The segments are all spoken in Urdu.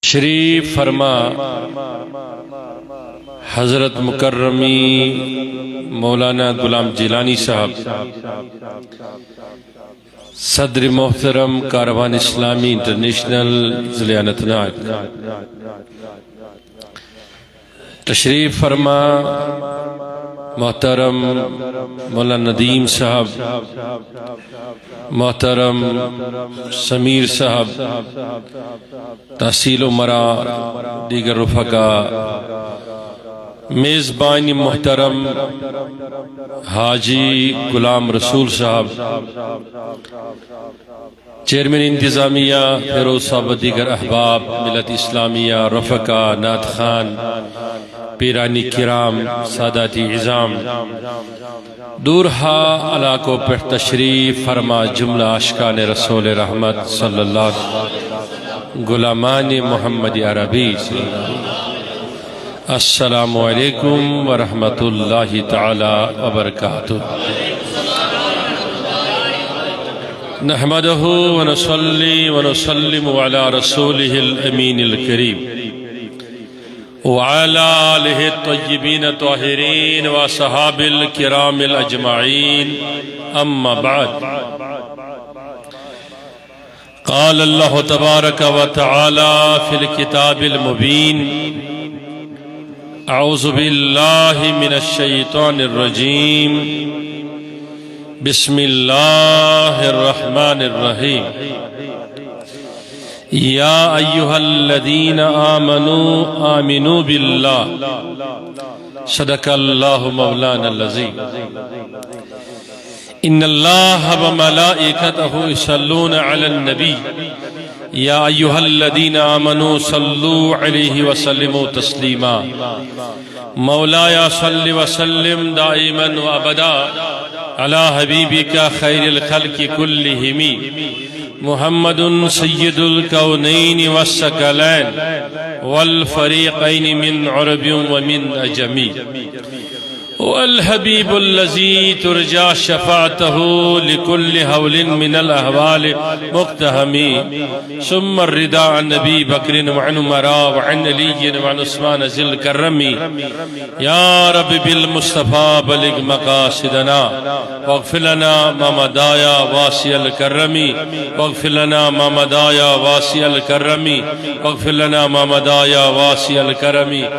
تشریف فرما حضرت مکرمی مولانا غلام جیلانی صاحب صدر محترم کاروان اسلامی انٹرنیشنل ضلع اننت ناگ، تشریف فرما محترم مولانا ندیم صاحب، محترم سمیر صاحب، تحصیل عمرہ، دیگر رفقا، میزبان محترم حاجی غلام رسول صاحب، چیئرمین انتظامیہ فیروز صاحب، دیگر احباب ملت اسلامیہ، رفقا، نعت خان، پیرانی کرام، ساداتی عظام، دورہا علاقوں پر تشریف فرما جملہ عاشقان رسول رحمت صلی اللہ علیہ وسلم، غلامان محمد عربی، السلام علیکم ورحمۃ اللہ تعالی وبرکاتہ۔ نحمده ونصلي ونسلم على رسوله الأمين الكريم وعلى آله الطيبين الطاهرين وصحاب الكرام الأجمعين، أما بعد، قال الله تبارك وتعالى في الكتاب المبين: أعوذ بالله من الشيطان الرجيم، بسم الله الرحمن الرحيم، يا أيها الذين آمنوا بالله، صدق الله مولانا العظيم، إن الله وملائكته يصلون على النبي، يا أيها الذين آمنوا صلوا عليه وسلموا تسليما، مولاي صل وسلم دائما وأبدا على حبيبك خير الخلق كلهم، محمد سيد الكونين والثقلين والفريقين من عرب ومن أجم، والحبيب الذي ترجى شفاعته لكل هول من الأهوال مقتهم، ثم الرضا عن نبي بكر وعن عمر وعن علي وعن عثمان ذي الكرم، يا رب بالمصطفى بلغ مقاصدنا واغفر لنا ما مضى يا واسع الكرم، واغفر لنا ما مضى يا واسع الكرم، واغفر لنا ما مضى يا واسع الكرم،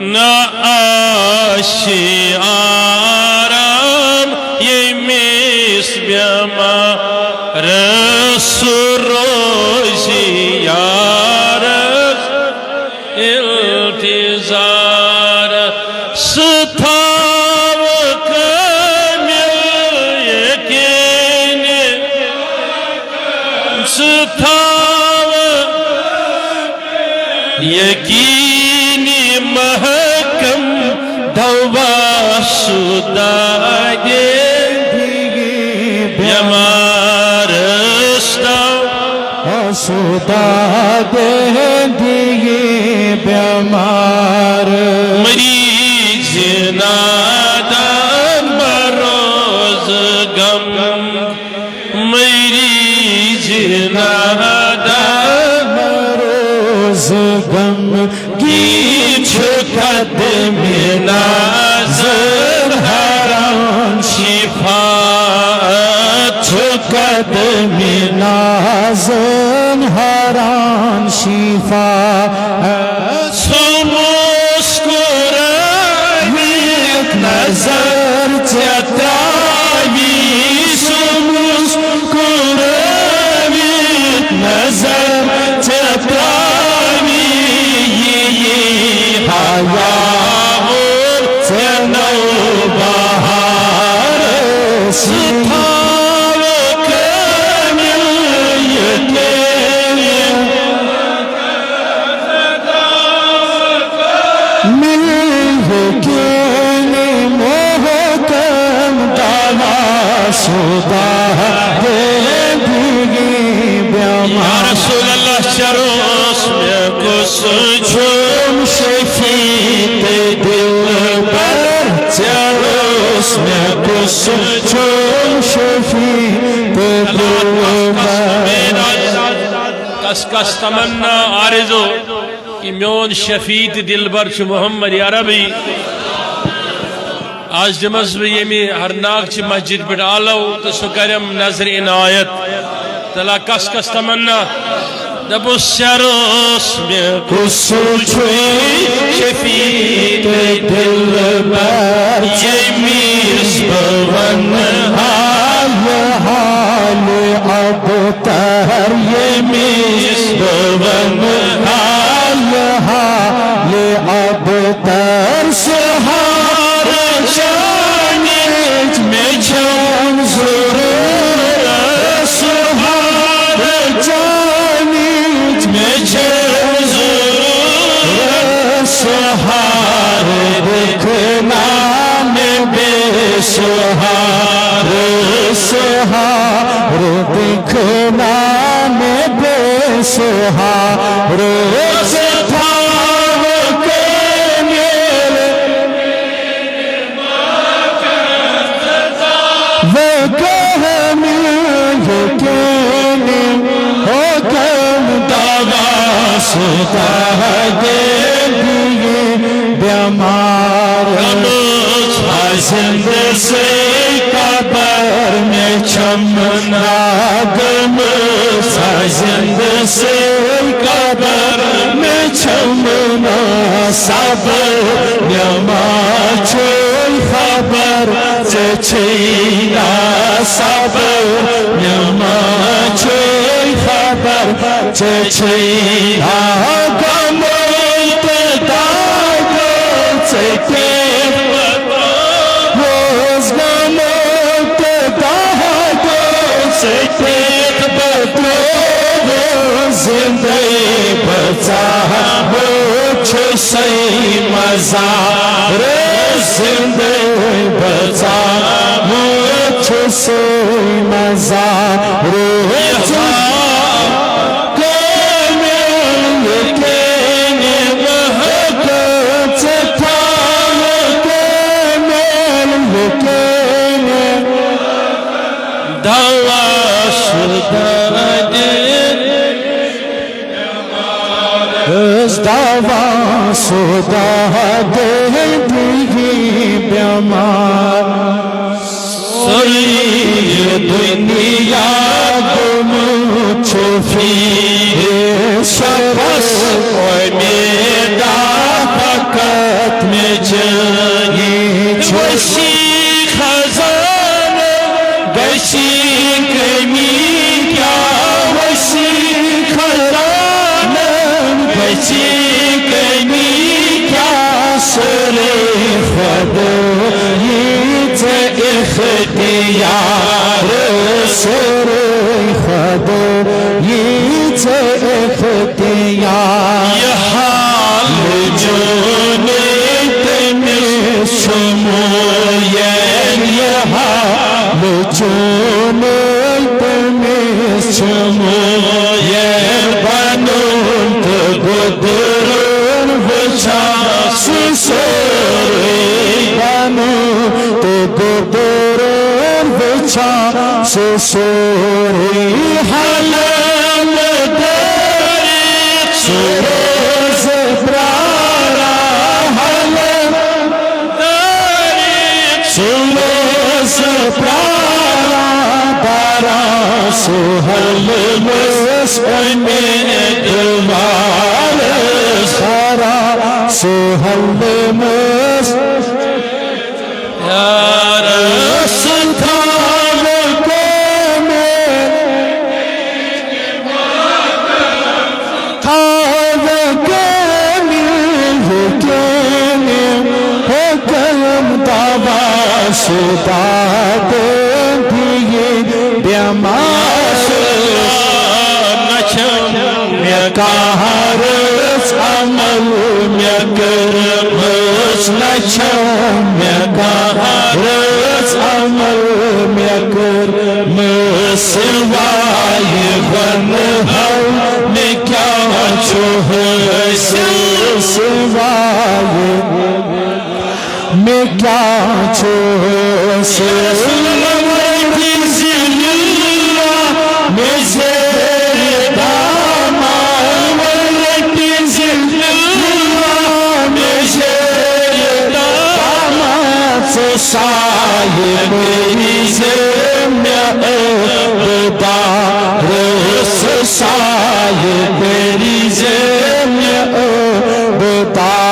نعاشي آرام يميس بما رسول روزي يا رس التزار ستاو كامل يكين ستاو يكين محكم دوا شدا زندگی بیمار شدا زندگی بیمار مریض نادان بروز غم، مریض نادان بروز غم، گیچ قدم نازر حرام شفاعت، قدم نازر حرام شفاعت، سمسکرائی ایک نظر چتائی، سمسکرائی ایک نظر چتائی، حیا یا رسول اللہ شروس میں کس جھوم شفیت دل بر، شروس میں کس جھوم شفیت دل بر، کس کس تمنا آرزو کہ میون شفیع دلبر چھ محمد عربی آج دمس بہ یمی ہرناک چھ مسجد پہ آلو تو سہ کرم نظر عنایت تلا کس کس تمنا دبس سروس میں کسو چھوئی شفیع دلبر یمیس بون حال ابتر یمیس بون حال ابتر سہار جانیت میں چھم ضرور سہار جانیت میں چھم ضرور سہار دکھنا میں بے سہار سہار دکھنا میں بے سہار بیمار زند سے قبر میں چمنا گم زند سے قبر میں چمنا صبر بیمار چھوئی خبر چچینا صبر بیمار چھوئی خبر چچینا گموت داگو چکیر روز گموت داگو چکیر بدرو زندگی بچا ہو چھسی مزار زندگی بچا ہو چھسی مزار دعوا شدہ دل دیگی بیمار سوئی دنیا گم چھفی شخص کوئی میرا فقط میں جانی وشی خزان گشی کمی کیا وشی خزان گشی کمی کیا سر خود یہ اختیار سر خود یہ اختیار یہ حال جو نیت میں شموین یہ حال جو نیت میں شموین بنوت گدرون بچاس سوری بنوت گدرون بچاس سوری حلم داری سروز برارا حلم داری سروز برارا دارا سوحل مسلم دمار سارا سوحل مسلم یا رسول شدہ دیگی بیمار نچم میکارس عمل میکرمس نچم میکارس عمل میکرمس سوائی غنہل میں کیا چھوئے سوائی میں کیا چھوڑ سے میں زیر دامان سایہ میری زمین عبدار سایہ میری زمین عبدار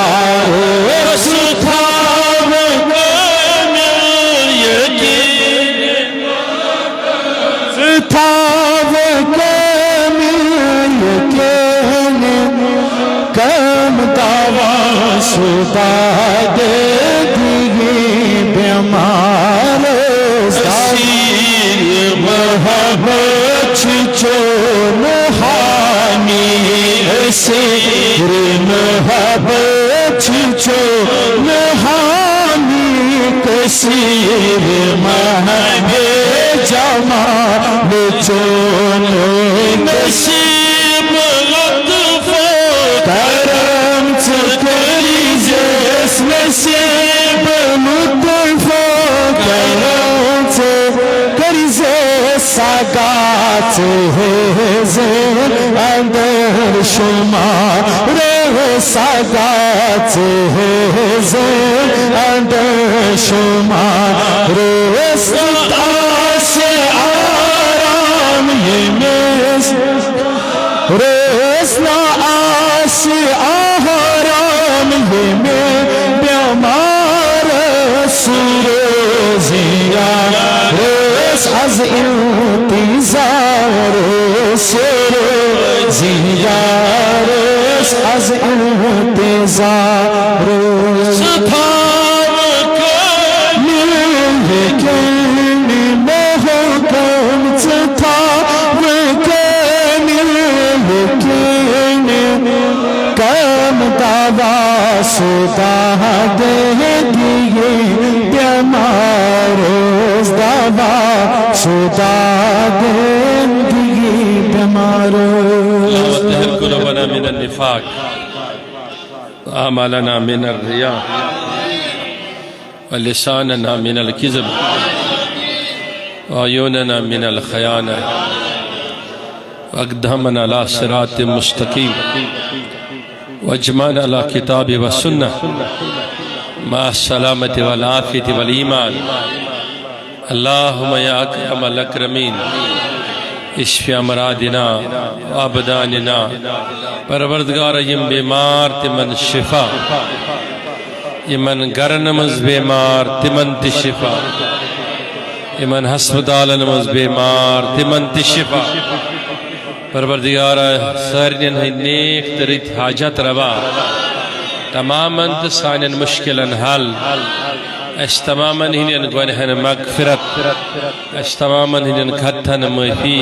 ستا دے دیگی بیمار سیر محبت چون حامی سیر محبت چون حامی کثیر محبت جمال چون نصیب لطف کرم چکری جس نصیب لطف کرم چکری جس ساگات زیر اندر شمار ساگات زیر اندر شمار رستا سے آرام یہ مس رسنا آسی آرام یہ میں بیمار سروزیا رس از انتظار سروزیا رس از انتظار سپاوک ملکنی محکم سپاوک ملکنی کم دعوی ستا دے دیگی بیمار دعوی ستا دے دیگی بیمار وطهر قلوبنا من النفاق وآمالنا من الرياء ولساننا من الكذب وعيوننا من الخيانة واقدامنا على صراط مستقيم واجمعنا على كتاب والسنة مع السلامة والعافية والإيمان اللهم يا أكرم الأكرمين اشفی امرادنا وابداننا پروردگار یم بیمار تمن شفا یمن گرنمز بیمار تمن تی شفا یمن ہسپتالنمز بیمار تمن تی شفا پروردگار سارنین نیک ترید حاجت روا تماما سانین مشکلن حل اش تماما ہنین گونہن مغفرت اش تماما ہنین خطن معافی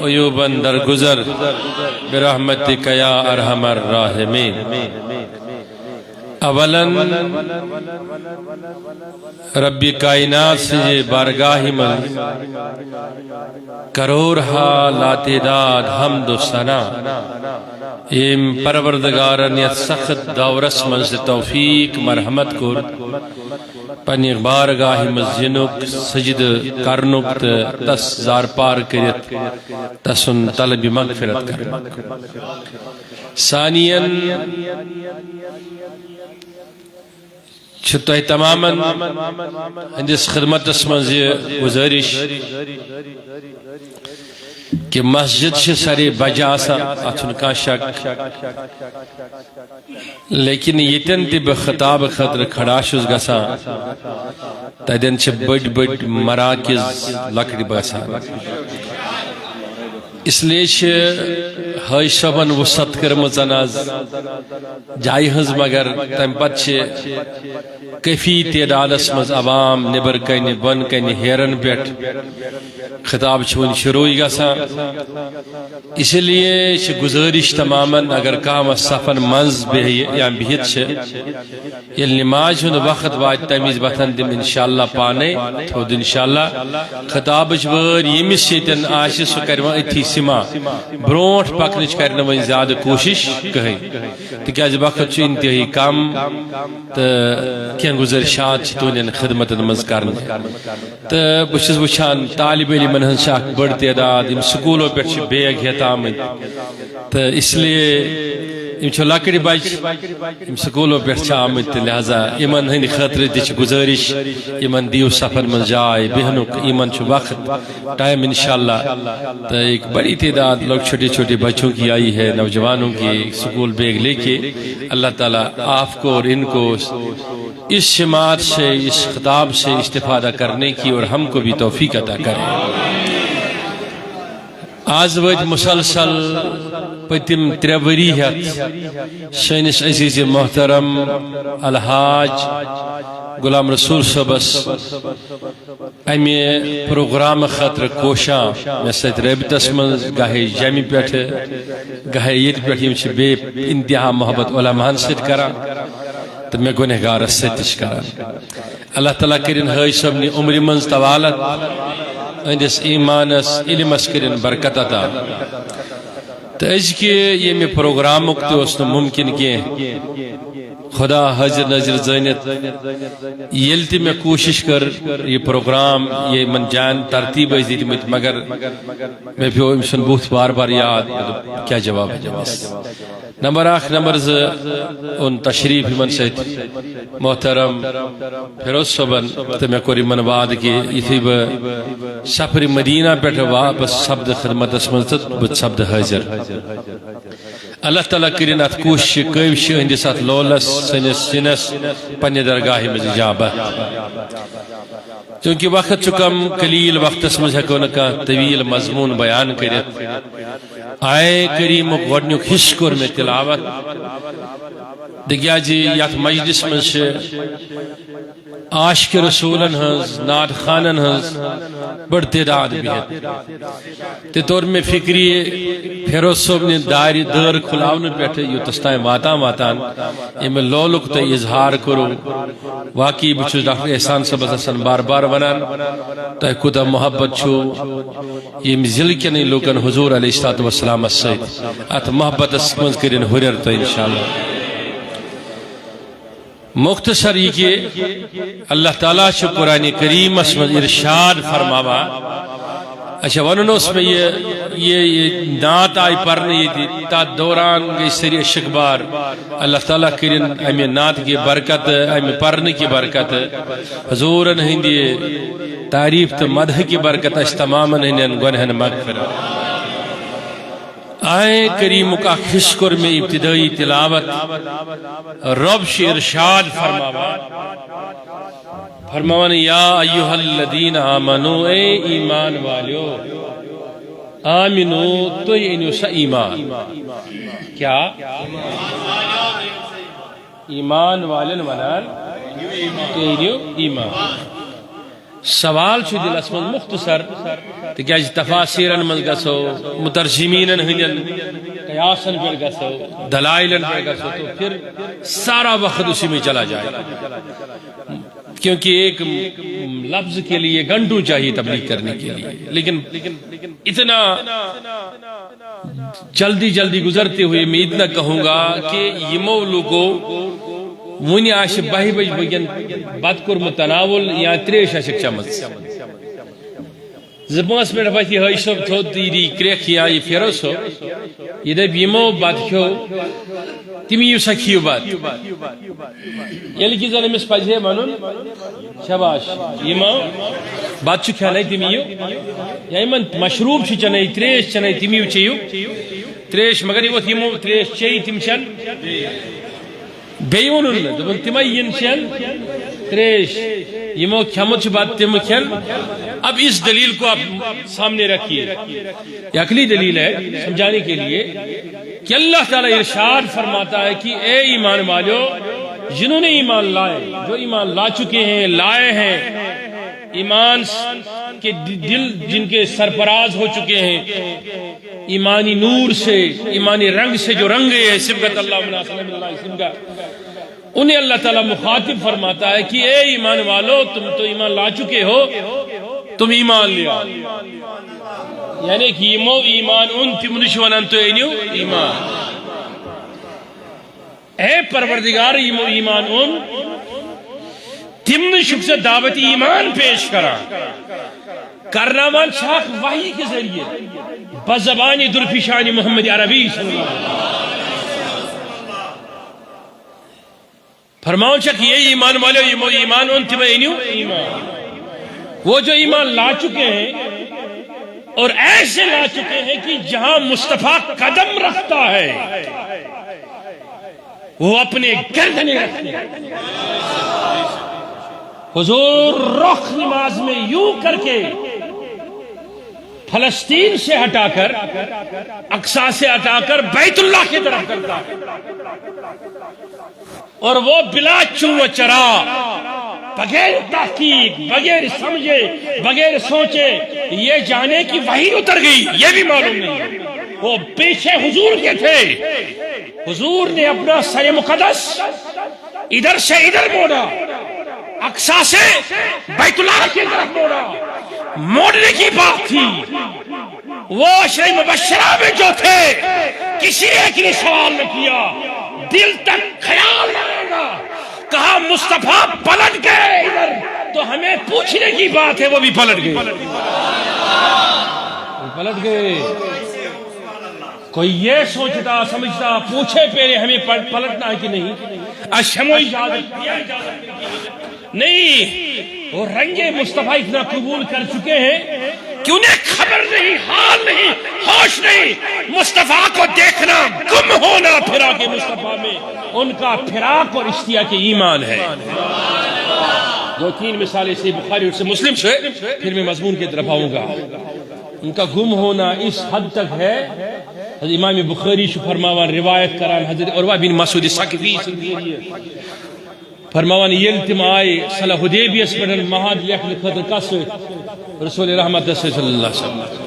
عیوباً درگزر برحمتک یا ارحم الراحمین اولاً ربی کائنات سے بارگاہی من کرورہا لاتعداد حمد و ثنا ایم پروردگارن یا سخت دورس منز توفیق مرحمت کر پنی بارگاہی مزینک سجد کرنک تس زار پار کرت تسن طلب مغفرت کر ثانیاً چھتوہ تماما ہندس خدمت اسمنز گزارش کہ مسجد سے ساری بجا سا اتن کا شک لیکن یتن تی بخطاب خطر کھڑاشوز گسا تدین چھ بڑ بڑ مراکز لکڑی بسا اس لیے چھ ہائی شبن وسط کرمزن از جائی ہنز مگر تم پت چھ کفی تعداد اسمز عوام نبر کنی بن کنی ہیرن بیٹ خطاب چھون شروعی گسا اس لیے چھ گزارش تماما اگر کام صفن منز یا بہت چھ یل نماز ہند وقت وات تمیز بطن دم انشاءاللہ پانے تھود انشاءاللہ خطاب چھوار یمیس شیطن آشی سو کرما اتھی سما برونٹ پکنچ کرنا وی زیادہ کوشش کہیں تکیاز وقت چھو انتہی کم کیا گزارشات چھتونین خدمت نماز کرنے بچس وچھان طالب علم ہن شاک بڑھ تعداد ام سکولوں پر بیگ ہیتا آمد اس لیے یم لکڑ بچ یم سکولو پہ آمت لہذا یمن ہند خاطر تہ گزارش یمن دیو سفر من جائے بہنک یمن وقت ٹائم انشاءاللہ تو ایک بڑی تعداد لوگ چھوٹے چھوٹے بچوں کی آئی ہے نوجوانوں کی سکول بیگ لے کے اللہ تعالیٰ آپ کو اور ان کو اس سماعت سے اس خطاب سے استفادہ کرنے کی اور ہم کو بھی توفیق عطا کرے آز وت مسلسل پتم 3 وری ہت سنس عزیز محترم الحاج غلام رسول صبس امہ پروگرام خاطر کوشاں مے ست رابطس من گاہے جمع پہ گاہے یہ پہ بے انتہا محبت علماء ست کران تو میں گنہگارس ستش کران اللہ تعالیٰ کرن ہائی صبنی عمر من طوالت اندس ایمانس علمس کرن برکت عطا تو ازکہ یہ میں پروگرامک تو اس ممکن کی خدا حضر نظر زینت یلتی میں کوشش کر یہ پروگرام یہ من جان ترتیب دیتی مگر میں بھی امسن بہت بار بار یاد کیا جواب ہے نمبر 1 نمبر 2 ان تشریف من سیت محترم فیروز صبن تو میں کوری من بعد کی اسی سفر مدینہ پہ واپس سبد خدمت اسمنت سبد حاضر اللہ تعالیٰ کرن ات کوشش کوشش ہندس ات لولس سنس سنس پنہ درگاہ مز اجابت چونکہ وقت چکم قلیل وقت مز ہیکو نہ طویل مضمون بیان کرت آئے کریم گۄڈنیُک حصہ کور میں تلاوت دگیا جی یت مجلس مز عاشق رسولن ہنز نعت خانن ہنز بڑ تعداد بہت طور میں فکری فیروز صاحب نے دار کھلاؤن پہ یوتس تائیں واتان ام لولک تو اظہار کرو واقعی بچو ڈاکٹر احسان صاحب حسن بار بار ونان تو خدا محبت چھو یم ضلع کن لوکن حضور علیہ السلام السید ات محبت اسمنز کرن ہرر تو انشاءاللہ مختصر یہ کہ اللہ تعالیٰ سے قرآن کریم اسمد ارشاد فرماوا اچھا ونن اس میں یہ نعت آئی پرنے یہ تا دوران گئی سری شکبار اللہ تعالیٰ کرن امی نعت کی برکت امی پرنے کی برکت حضورن ہندی تعریف تو مدح کی برکت اس تماما ہندین گنہن مغفرت آئے کریم کا خشکر میں ابتدائی تلاوت رب سے ارشاد فرماوان یا ایوہ الذین آمنو اے ایمان والیو آمنو تو یہ سا ایمان کیا ایمان والن ونان تو یہ ایمان سوال چھو دل اسمن مختصر تو کیا تفاسیرن من گسو مترجمینن ہنین قیاسن پر گسو دلائلن پر گسو تو پھر سارا وقت اسی میں چلا جائے کیونکہ ایک لفظ کے لیے گھنٹوں چاہیے تبلیغ کرنے کے لیے لیکن اتنا جلدی گزرتے ہوئے میں اتنا کہوں گا کہ یہ مولوگو ونی آش بہی بج بگن بات کر متناول یا تریش آشک چمز زبانس میں رفاتی ہائی شب تھو دیدی کریک یا یہ فیروز ہو یہ دب یمو بات کیو تیمی یو سکھیو بات یعنی کی ظلم اس پجھے منون شباش یمو بات چو کیا نہیں تیمی یو یا ایمن مشروب چو چنائی تریش چنائی تیمی یو چیو تریش مگر یہ وہ تیمو تریش چی تیم چن بیون دبن تمین چن تریش یمو کھمت بات تم کھن اب اس دلیل کو آپ سامنے رکھیے یہ عقلی دلیل ہے سمجھانے کے لیے کہ اللہ تعالیٰ ارشاد فرماتا ہے کہ اے ایمان والو جنہوں نے ایمان لائے جو ایمان لا چکے ہیں لائے ہیں ایمان کے دل جن کے سرفراز ہو چکے ہیں ایمانی نور سے ایمانی رنگ سے جو رنگے ہیں سبقت اللہ علیہ وسلم کا انہیں اللہ تعالیٰ مخاطب فرماتا ہے کہ اے ایمان والو تم تو ایمان لا چکے ہو تم ایمان لیا یعنی کہ یمو ایمان ان تم نشوانان تو اینیو ایمان اے پروردگار یمو ایمان ان تم نشک سے دعوت ایمان پیش کرا کرناوان شاک وحی کے ذریعے بزبانی درپیشانی محمد عربی صلی اللہ علیہ وسلم فرماؤں چک یہ ایمان والے ایمان ان تمہیں ایمان وہ جو ایمان لا چکے ہیں اور ایسے لا چکے ہیں کہ جہاں مصطفیٰ قدم رکھتا ہے وہ اپنے گردنے رکھتے ہیں. حضور رخ نماز میں یوں کر کے فلسطین سے ہٹا کر اقصی سے ہٹا کر بیت اللہ کی طرف کرتا اور وہ بلا چو چرا بغیر تحقیق بغیر سمجھے بغیر سوچے یہ جانے کی وحی اتر گئی یہ بھی معلوم نہیں. وہ پیچھے حضور کے تھے. حضور نے اپنا سر مقدس ادھر سے ادھر موڑا اقصی سے بیت اللہ کی طرف موڑا. موڑنے کی بات تھی. وہ عشرہ مبشرہ میں جو تھے کسی ایک نے سوال نہ کیا. دل تک خیال رہے گا کہا مصطفیٰ پلٹ گئے ادھر تو ہمیں پوچھنے کی بات ہے. وہ بھی پلٹ گئے پلٹ گئے. کوئی یہ سوچتا سمجھتا پوچھے پہلے ہمیں پلٹنا ہے کہ نہیں. اشمو اجازت نہیں. وہ رنگ مصطفیٰ اتنا قبول کر چکے ہیں کہ انہیں خبر نہیں حال نہیں ہوش نہیں. مصطفیٰ کو دیکھنا گم ہونا فراق مصطفیٰ میں ان کا فراق اور اشتیاق ایمان ہے. دو تین مثالیں سے بخاری اور سے مسلم سے پھر میں مضمون کی طرف آؤں گا. ان کا گم ہونا اس حد تک ہے حضرت امام بخاری شو فرماوان روایت کران حضرت عروہ بن مسعود ثقفی فرماوان یل تم آئے صلح حدیبیہ پڑھن مہاد لیکن خطر کس رسول رحمت صلی اللہ علیہ وسلم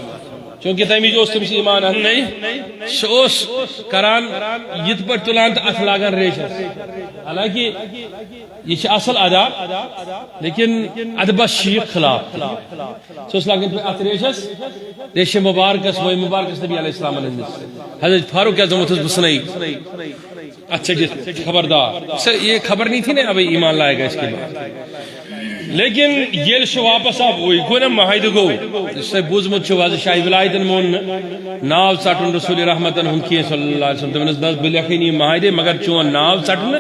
چونکہ تیمی جو اس تمسی ایمان ہن نہیں سوس کران یت پر تلان تا ات لاغن ریشس. حالانکہ یہ اصل ادا لیکن ادبس شیخ خلاف سوس لاغن پر ات ریشس ریش مبارکس وہ مبارکس نبی علیہ السلام علیہ حضرت فاروق اعظم اتس بسنائی اچھا جس خبردار سر یہ خبر نہیں تھی نا ابھی ایمان لائے گا اس کے بعد. لیکن یہ شو واپس آپ ہوئی گو نا معاہدہ گو اس سے بوزمت شو واضح شاہی ولایتن مون ناو ساٹن رسول رحمتن ہم کیے صلی اللہ علیہ وسلم نزد بلیخینی معاہدے مگر چون ناو ساٹن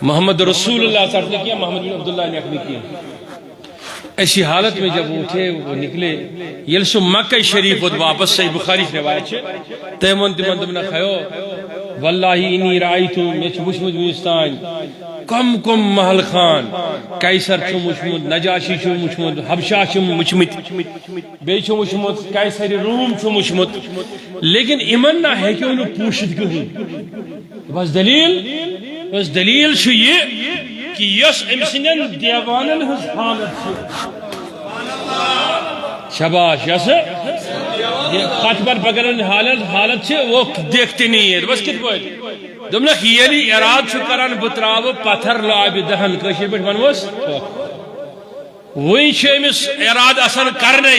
محمد رسول اللہ ساٹن کیا محمد بن عبداللہ نے اپنی کیا. ایسی حالت میں جب اٹھے وہ نکلے یلسو مکہ شریف واپس سے بخاری سے روایت ہے تیمون تیمون تمنا خیو واللہ انی رائیتو میچ مشمد مستان کم کم محل خان قیصر چھو مشمد نجاشی چھو مشمد حبشہ چھو مشمد بے چھو مشمد قیصر روم چھو مشمد. لیکن ایمن نہ ہے کہ انہوں پوشد کیوں بس دلیل چھو یہ کہ یس امسنن دیوانن ہز حالت چھو شباش یس خط پر پکڑن حالت چھو وہ دیکھتے نہیں ہے بس کت پوئے دمنا خیلی اراد چھو کران بتراو پتھر لعب دہن کشیر پہ منوس وہی چھو امس اراد اثر کرنے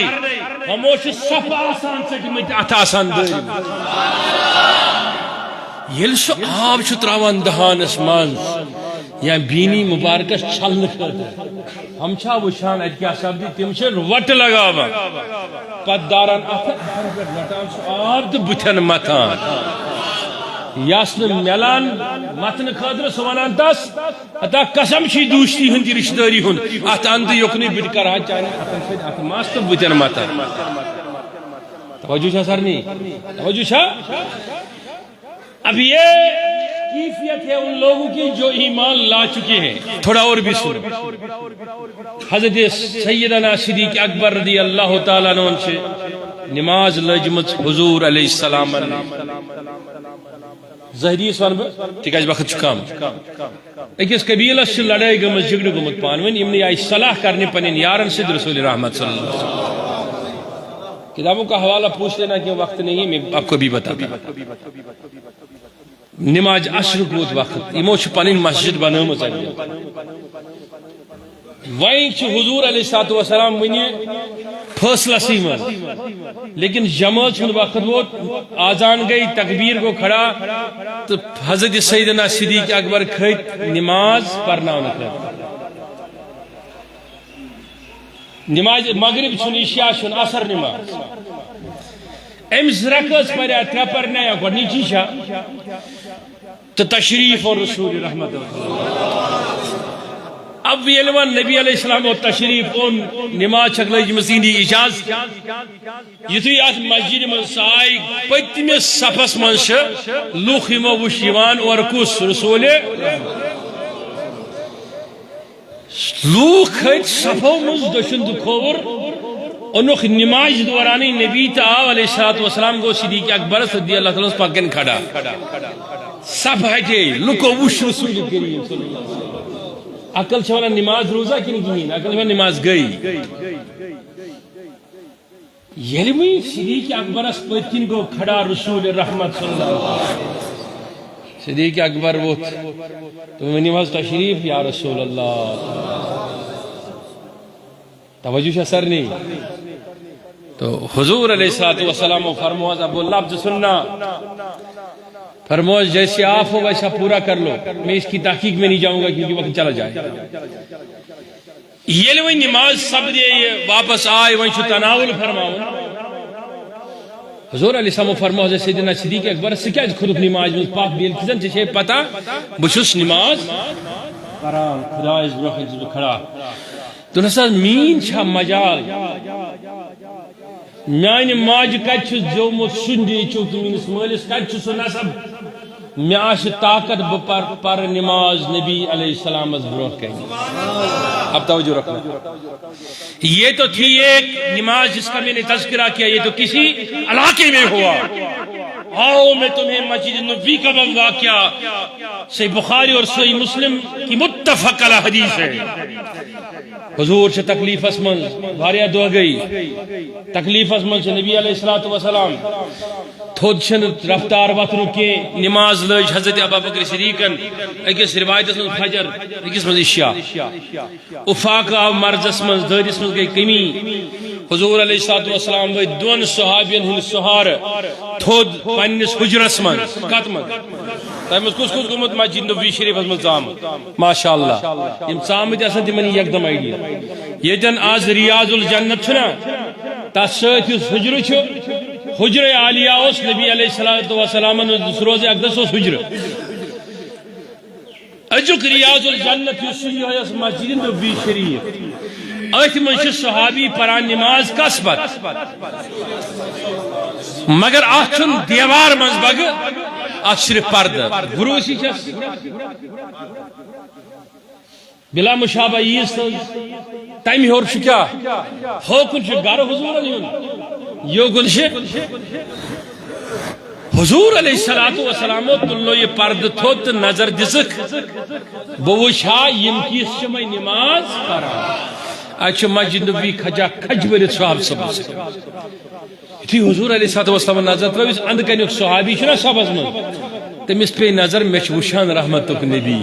ہموش صف آسان سٹمت ات آسان داری یل سو آب چھو تراوان دہان اسمان یا بینی مبارکس چھلن کرتا ہم چھا وشان ات کیا سب دی تم چھے وٹ لگا با پت داران وٹان سو آب تو بتن متان یاسن میلان متن خادر سوانان تاس اتا قسم چھی دوستی ہندی رشداری ہن ات اند یکنی بٹ کر ہاں چاہنے ات ماست بتن متان. توجہ چھا سر نہیں توجہ چھا. اب یہ کیفیت ہے ان لوگوں کی جو ایمان لا چکے ہیں. تھوڑا اور بھی سن حضرت سیدنا صدیق اکبر رضی اللہ تعالیٰ عنہ سے نماز لجمت حضور علیہ السلام ظہری سوان تکاج وقت چکام ایک قبیلہ سے لڑائی گمت جگڑ گمت پانوین امنی آئی صلاح کرنے پنین یارن سے رسول رحمت صلی اللہ علیہ وسلم. کتابوں کا حوالہ پوچھ لینا کہ وقت نہیں میں آپ کو بھی بتا نماز عصر بود وقت اموش پنین مسجد بنام وہیں حضور علیہ السلام ونی فیصلہ سیمن لیکن جماعت ہند وقت وہ آزان گئی تکبیر کو کھڑا تو حضرت سیدنا صدیق اکبر کھت نماز پڑھنا نماز مغرب چھن عشاء چھن عصر نماز امس رکس پڑھا ترے پڑھنا یا گۄڈنِچی چھا تو تشریف اور رسول رحمت اب یلوان نبی علیہ السلام و تشریف اون نماز چکلج مسیدی اجاز یتھوی ات مسجد من سائی پتمس صفس من لوک یمو وش یوان اور کس رسول لوک کھت صفو مز دشن کھوور انوخ نماز دورانی نبی تا علیہ الصلوۃ والسلام گو صدیق اکبر رضی اللہ تعالی عنہ پاکن کھڑا صف ہٹے لوکو وش رسول کریم صلی اللہ علیہ وسلم عقل چھوڑا نماز روزہ کی نہیں عقل میں نماز گئی یلی میں صدیق اکبر اس پتن کو کھڑا رسول رحمت صلی اللہ علیہ وسلم صدیق اکبر وہ تو میں نماز تشریف یا رسول اللہ توجہ سے اثر نہیں تو حضور علیہ الصلوۃ والسلام فرمایا ابو لفظ سننا فرمایا جیسے آپ ہو ویسا پورا کر لو میں اس کی تحقیق میں نہیں جاؤں گا کیونکہ وقت چلا جائے یہ لوگ نماز سب دے واپس آئے وہیں تناول فرماؤں حضور علیہ السلام فرمایا سیدنا صدیق اکبر سے کیا خود نماز میں پاک بیل کزن جسے پتا بشس نماز کران خدا اس برخ کھڑا تو نسل مین چھا مجال میان ماج کچھ جو مسندی چوک مینس مالس کچھ سو نسب میاش طاقت پر نماز نبی علیہ السلام از برو کہیں اب توجہ رکھنا یہ تو تھی ایک نماز جس کا میں نے تذکرہ کیا یہ تو کسی علاقے میں ہوا آؤ میں تمہیں مسجد نبی کا واقعہ صحیح بخاری اور صحیح مسلم کی متفق علیہ حدیث ہے حضور سے تکلیف اسمن بھاریا دعا گئی تکلیف اسمن سے نبی علیہ الصلوۃ والسلام تھود چھن رفتار وقت رکے نماز لج حضرت ابوبکر صدیقن اکس روایت اسمن فجر اکس من عشاء افاق آو مرض اسمن دہرس من گئی کمی حضور علیہ الصلوۃ والسلام وہ دون صحابین ہن سہار تھود پنس حجرس من کتمن تمس کس کس گمت مسجد نبوی شریف من زام ماشاءاللہ یم زامت اسن تمن یکدم آئیڈیا یتن آز ریاض الجنت چھنا تس ست حجر چھ حجر عالیہ اس نبی علیہ الصلوۃ والسلام روز اقدس اس حجر اجک ریاض الجنت اس مسجد نبوی شریف ات من صحابی پران نماز کسبت مگر ات دیوار مز بگ ات صرف پردہ بروسی چس بلا مشابہ عیز تم ہور کیا ہو کن گھر حضور یہ کن حضور علیہ الصلوۃ والسلام تلو یہ پرد تھوت نظر دسک بوشا یم کیس چھ نماز پران اچھ مسجد نبوی کھجا کھج ورت صحاب صبح تھی حضور علیہ الصلوۃ والسلام نظر ترویس اند کنیک صحابی چھنا صحابس من تمس پہ نظر مچ وشان رحمتک نبی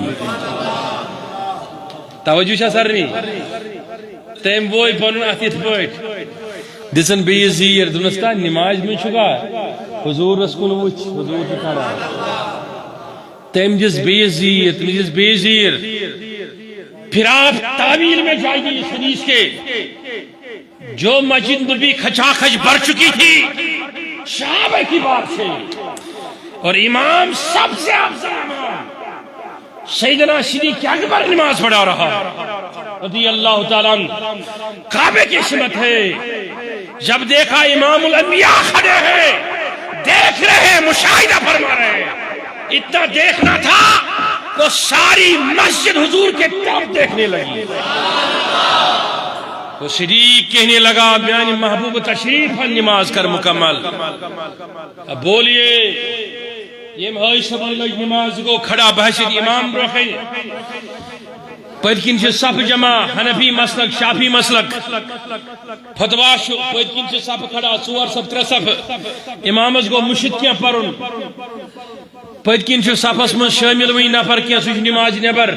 توجہ چھا سر نہیں تم ووی پن ات یت پٹ دسن بیس زیر دنستا نماز میں چھگا حضور رسکن وچ حضور کھڑا تم جس بیس زیر تم جس بیس زیر پھر آپ تعویل میں جائیے اس حدیث کے جو مسجد نبی کھچا کھچ بھر چکی تھی صحابہ کی بات سے اور امام سب سے افضل امام سیدنا صدیق اکبر نماز پڑھا رہا رضی اللہ تعالیٰ عنہ کعبے کی سمت ہے جب دیکھا امام الانبیاء کھڑے ہیں دیکھ رہے ہیں مشاہدہ فرما رہے ہیں اتنا دیکھنا تھا تو ساری مسجد حضور کے طرف دیکھنے لگی تو صدیق کہنے لگا میانی محبوب تشریف نماز کر مکمل اب بولیے یہ مہائی سبھائی لگ نماز کو کھڑا بحثت امام رکھیں پدکن سے صف جمع حنفی مسلک شافی مسلک فتوا پدکن سے صف کھڑا ژور صف ترے صف امامس گو مشت کیا پرن پدکن سے صفس من شامل وی نفر کیا سوچ نماز نبر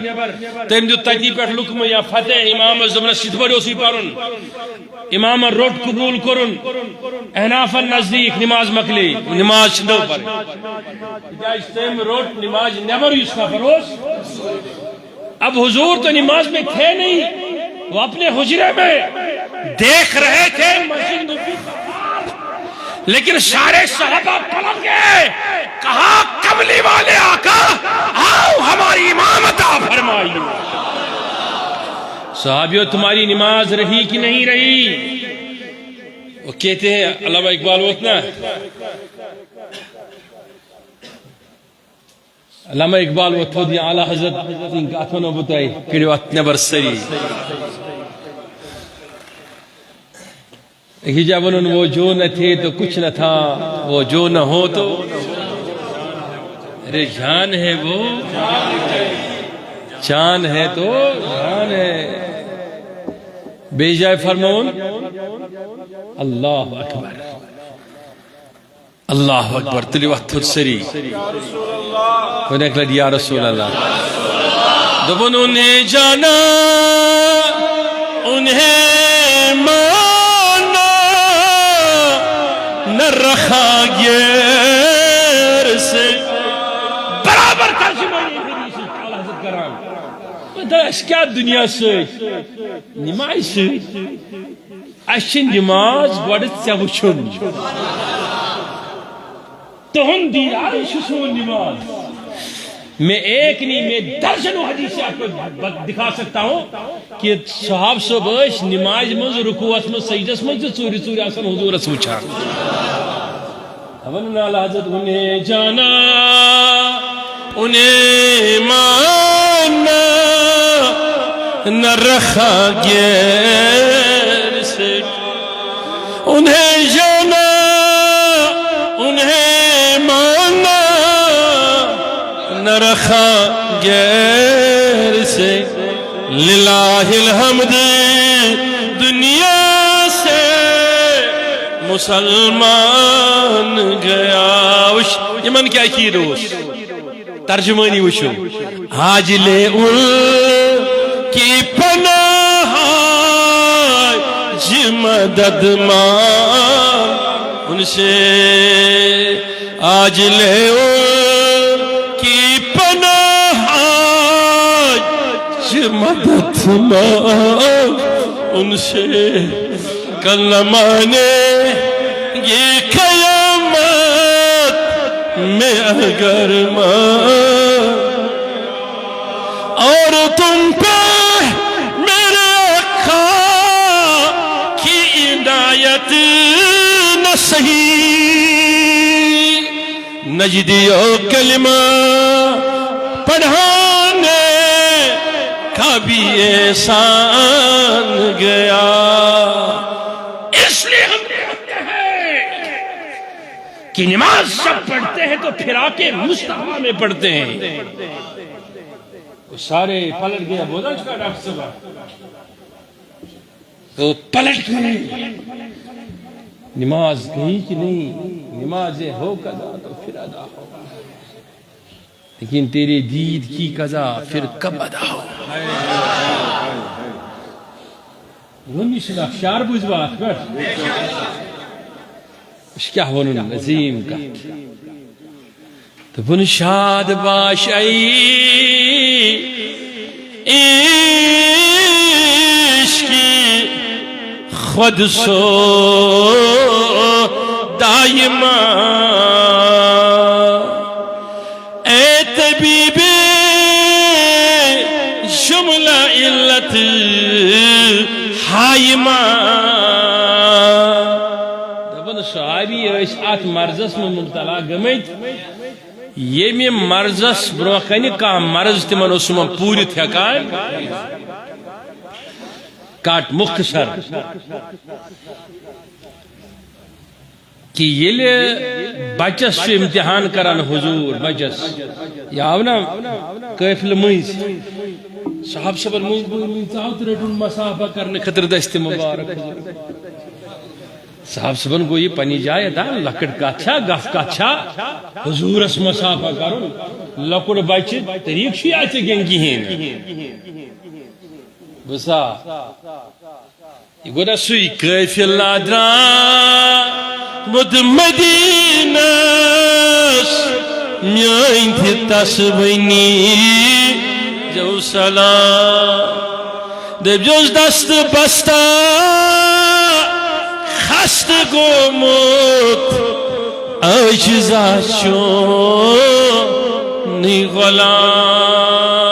تم دیت تتی پیٹھ لکم یا فتح امامس دمنا ست بڑی اسی پرن امام روٹ قبول کرن احناف نزدیک نماز مکلی نماز چھندو پر جائز تم روٹ نماز نبر یوس نفر ہوس اب حضور تو نماز میں تھے نہیں وہ اپنے حجرے میں دیکھ رہے تھے مسجد نبی لیکن سارے صحابہ پلٹ گئے کہا کب کملی والے آقا آؤ ہماری امام عطا فرمائیے. صحابیوں تمہاری نماز رہی کہ نہیں رہی؟ وہ کہتے ہیں علامہ اقبال وقتنا علامہ اقبال وقت دیا اعلیٰ حضرت ان کا اتنا بتائی کڑیو اتنے برسری جب انہوں وہ جو نہ تھے تو کچھ نہ تھا، وہ جو نہ ہو تو ارے جان ہے وہ جان ہے تو جان ہے. بے جائے فرمون اللہ اکبر اللہ اکبر تلی وقت سری انہیں یا رسول اللہ دبن انہیں جانا انہیں مانا نہ رکھا غیر سے برابر ترجمہ حضرت کرام اس کیا دنیا سے نماز سے اشن نماز گوڑت سے وچھن تہن دیدار سون نماز. میں ایک نہیں میں درجنوں حدیث سے آپ کو دکھا سکتا ہوں کہ صحاب صبح نماز مز رکوعس مز سجدس مز چوری چوری آسان حضورس وچھان. اول نال حضرت انہیں جانا انہیں مانا نہ رکھا غیر سے. انہیں جانا انہیں مانا نہ رکھا غیر سے. للہ الحمد دنیا سے مسلمان گیا. یہ من کیا کی دوست ترجمانی وشو آج لے ان کی پناہ جی مدد ماں ان سے آج لے ان کی پناہ جی مدد ماں ان سے کل نہ مانے یہ قیامت میں اگر ماں اور تم پہ میرے آقا کی عنایت نہ سہی نجدیو کلمہ پڑھانے کا بھی احسان گیا. اس لیے ہم کہتے ہیں کہ نماز سب پڑھتے ہیں تو پھر آ کے مصطفیٰ میں پڑھتے ہیں. سارے پلٹ گیا بولا اس کا ڈاکٹر صاحب وہ پلٹ گئے. نماز گئی کہ نہیں؟ نماز ہو قضا تو پھر ادا ہو، لیکن تیرے دید کی قضا پھر کب ادا ہو. ونی شد افشار بوز بات کر اش کیا ونن عظیم کا تو بن شاد باش ای عشقی خود سو دائما اے طبیب جملہ علت حائما. دبن صحابی اس آت مرزس میں مبتلا گمت یمی مرزس برونکنی کا مرز تمن اسمن پوری تھکان کاٹ مختصر کہ یہ بچس سے امتحان کران حضور بچس یہ آو نا قیفل مجھ صاحب صبر مجھ چاہت رٹن مسافہ کرنے خطر دست مبارک صاحب صبر کو یہ پنی جائے دا لکڑ کا اچھا گف کا اچھا حضور اس مسافہ کرو لکڑ بچ طریق شی آچے گنگی ہیں بسا یہ گوڑا سوئی قیفل نادران مد مدینس میائن تھی تصوینی جو سلام دب جوز دست بستا خست گو موت اجزا چون نی غلام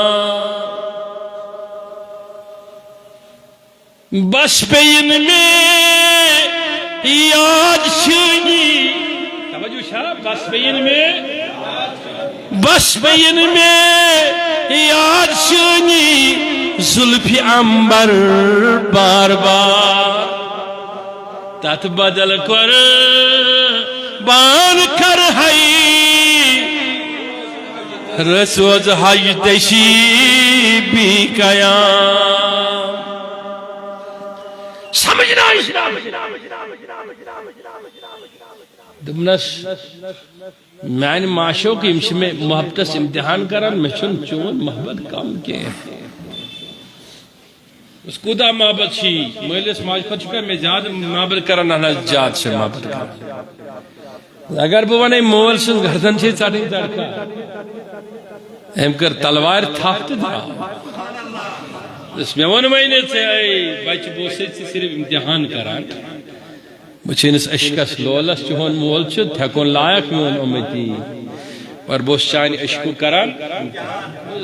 بس پین میں یاد چھنی توجہ شاہ بس پین میں یاد چھنی زلف عنبر بار بار تت بدل کر بان کر ہائی رسوز حج تشی بھی قیام سمجھنا اسلام دمنس میں معاشو کی میں محبت امتحان کران میں چون محبت کم کے اس کو دا محبت چھی مہلس ماج خود چکا میں زیادہ محبت کران نہ جات سے محبت کران اگر بوانے مول سن گردن سے چاٹیں چاٹکا ہم کر تلوار تھاکت دا اس میں ون مہینے سے آئی بچ بوسے سے صرف امتحان کران بچینس اشکس لولس چہون مول چھت تھکون لائق میون امیتی پر بوس چانی اشکو کران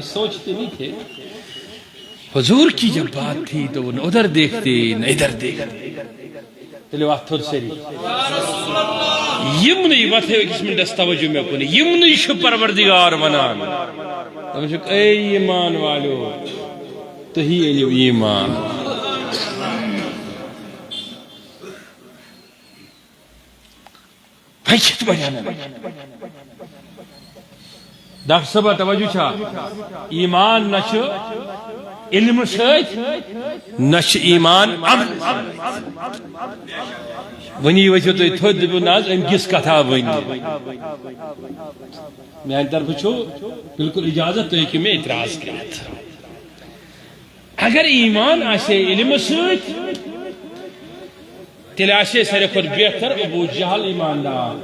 سوچتے نہیں تھے حضور کی جب بات تھی تو وہ نہ ادھر دیکھتے نہ ادھر دیکھتے تلے وقت تھوڑ سری یمنی بات ہے کس میں دست توجہ میں کنے یمنی شو پروردگار منان تو مجھے اے ایمان والو تو ہی ایمان حیثیت بجانا ڈاکٹر صاحب توجہ چھا ایمان نشو علم سید نش ایمان عمل ونی وجہ تو تھود بناز ام کس کتھا ونی میں طرف چھو بالکل اجازت تو ہے کہ میں اعتراض کرت اگر ایمان آسے علم سید تیل آسے سر خود بہتر ابو جہل ایماندار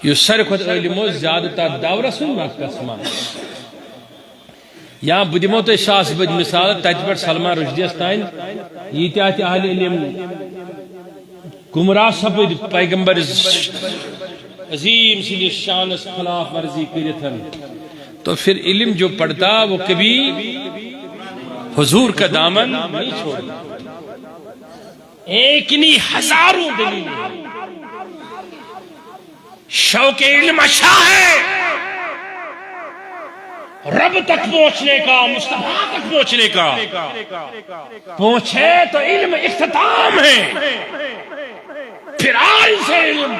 یہ سر خود علمو زیادہ تر دور سن قسمہ یا بدمو تو شاس بد مثال تت پہ سلمان رشدیس تین یہ اہل علم گمراہ سپد پیغمبر عظیم سند شانس خلاف ورزی کرتن تو پھر علم جو پڑھتا وہ کبھی حضور کا دامن نہیں چھوڑتا ایک نہیں ہزاروں دلیل شوق علم اشاء ہے رب تک پہنچنے کا مصطفیٰ تک پہنچنے کا پہنچے تو علم اختتام ہے پھر آئی سے علم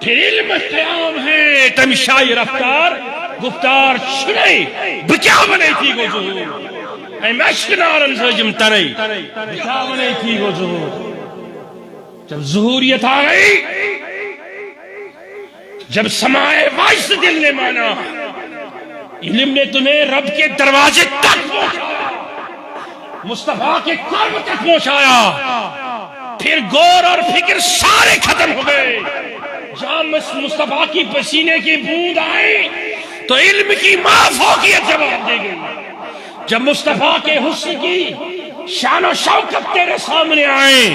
پھر علم قیام ہے تمشائی رفتار گفتار چھنے بچا بنے تھی گو ظہور اے مشک نارن سجم تنی بچا بنے تھی گو ظہور جب ظہوریت آگئی جب سمائے وائس دل نے مانا علم نے تمہیں رب کے دروازے تک پہنچایا مصطفیٰ کے قرب تک پہنچایا پھر غور اور فکر سارے ختم ہو گئے جہاں مصطفیٰ کی پسینے کی بوند آئی تو علم کی مافوقیت جواب دے گئی جب مصطفیٰ کے حسن کی شان و شوکت تیرے سامنے آئے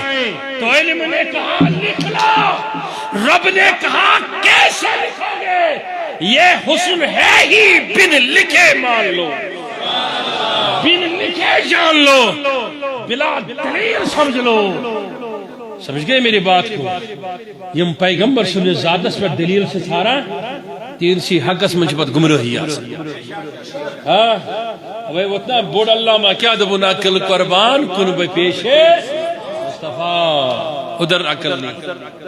تو علم نے کہا لکھ لو رب نے کہا کیسے لکھو گے یہ حسن ہے ہی بن لکھے مان لو بن لکھے جان لو بلا دلیل سمجھ لو سمجھ گئے میری بات کو یم پیغمبر سنے ذاتس پر دلیل سے سارا تین سی حقس منشبت گمراہی آسا وہ اتنا بوڑ اللہ ما کیا دبو ناکل قربان کن بے پیشے مصطفیٰ ادھر عقل نہیں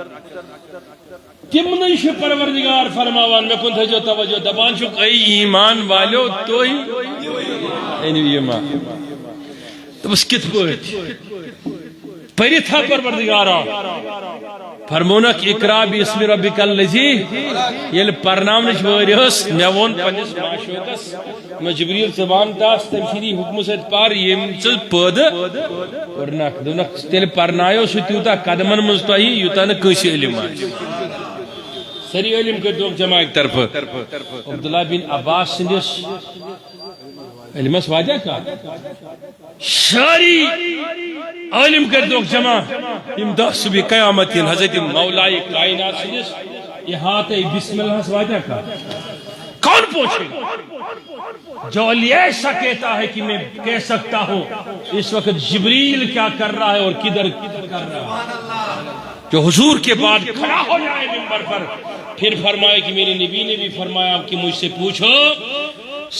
کم نہیں شو پروردگار فرماوان میں کن تھا جو توجہ دبان شو اے ایمان والو تو ہی اینی ایمان تو بس کت پوچھ پری تھا پروردگارا فرمونک اقرا باسم ربک الذی یل پرنام نش وریس میون پنس معشوقس میں جبریل زبان داس تمشیدی حکم سے پار یم چل پد ورنک دونک تیل پرنایو ستیوتا قدمن مز تو یوتا نہ کسی علم سری علم کے دوک جمع ایک طرف عبداللہ بن عباس سندس علمس واجہ کا ساری علم کے دوک جمع امدہ صبح قیامتین حضرت مولائی کائنات سندس احاطہ بسم اللہ واجہ کا پوچھے گا. جو علی ایسا کہتا ہے کہ میں کہہ سکتا ہوں اس وقت جبریل کیا کر رہا ہے اور کدھر کر رہا ہے. جو حضور کے بعد کھڑا ہو جائے منبر پر پھر فرمائے کہ میرے نبی نے بھی فرمایا کہ مجھ سے پوچھو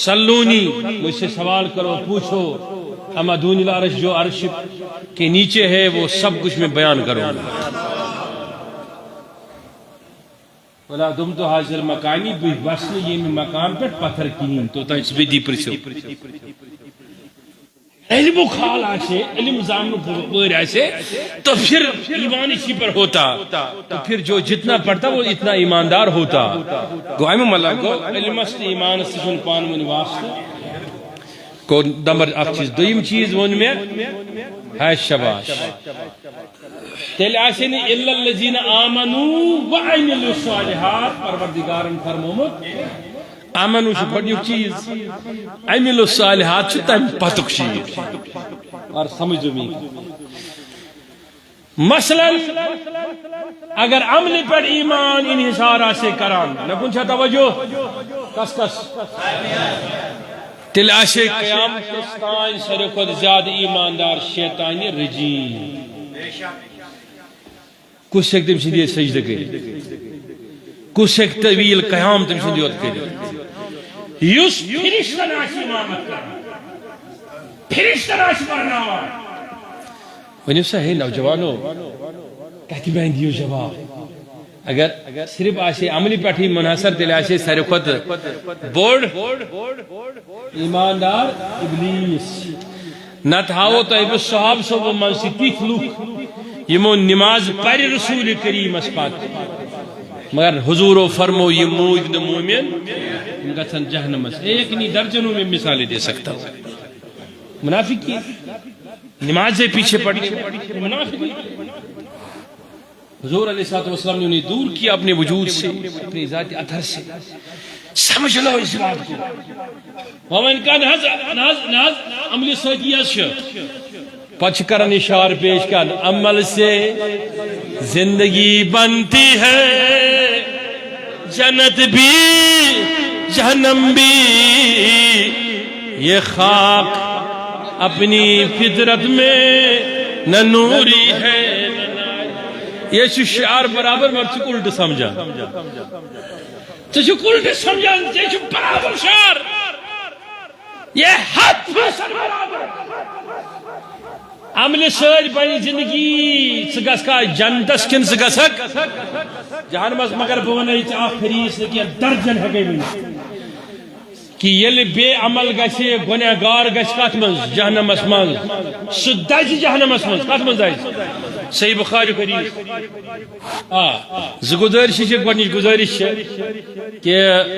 سلونی، مجھ سے سوال کرو پوچھو، اما دون العرش، جو عرش کے نیچے ہے وہ سب کچھ میں بیان کروں گا. ولا دم تو حاضر مکانی بس یہ مقام پہ پتھر کہین تو اس بدی پرسو علم خال آسے علم زامن پر آسے تو پھر ایمان اسی پر ہوتا، تو پھر جو جتنا پڑھتا وہ اتنا ایماندار ہوتا. گو ایم ملا گو علم است ایمان است سن پان من واسطہ کو نمبر اک چیز. دویم چیز ون میں ہے شباش تیل آسے نہیں الا الذین آمنوا وعملوا الصالحات. پروردگارن فرمومت آمنو چھ گۄڈنیُک چیز، عملوا الصالحات چھ تمہ پتُک چیز. اور سمجھو می مثلا اگر عمل پر ایمان انحصار آسے کران نہ کن چھا توجہ کس کس تیل آسے قیام کستان سارے کھۄتہٕ زیادٕ ایماندار شیطان رجیم. کس ہیک تم سندی سجدہ کر، کس ہیک طویل قیام تم سندی یوت کر. یس فرشتن آسی امامت کر، فرشتن آسی پڑھناوان. ونیو سا ہے نوجوانو کہتی بہن دیو جواب. اگر صرف آسے عملی پٹھی منحصر تیل آسے سارے کھۄتہٕ بوڑ ایماندار ابلیس. نت ہاو تو ابو صحاب صوب من سی تیت لوک یمو نماز پر رسول کریم اسپات مگر حضور و فرمو یہ موج نہ مومن گھن جہنم. ایک نہیں درجنوں میں مثالیں دے سکتا ہوں. منافق کی نماز سے پیچھے پڑی منافق. حضور علیہ السلام نے انہیں دور کیا اپنے وجود سے، اپنے ذاتی اثر سے. سمجھ لو اس بات کو. ومن کا ناز عمل ساتیہ پچ کرن اشار پیش کر عمل سے زندگی بنتی ہے، جنت بھی جہنم بھی. یہ خاک اپنی فطرت میں نہ نوری ہے. یہ شعار برابر مرچ الٹ سمجھا، تو الٹ سمجھا یہ برابر شعار، یہ حد فیصل برابر. عمل سۭتۍ بنی زندگی ژٕ گژھکھا جنتس کن ژٕ گژھکھ جہنمس. مگر بہٕ ونَے ژےٚ اکھ حدیث نہٕ کینٛہہ درجن ہیٚکے ؤنِتھ کہ ییٚلہِ بے عمل گژھِ گۄنہگار گژھِ کتھ منٛز جہنمس منٛز، سُہ دزِ جہنمس منٛز. کتھ منٛز دزِ؟ صحیح بخاری حدیث. زٕ گزٲرِش چھِ گۄڈنِچ گزٲرِش چھِ کہ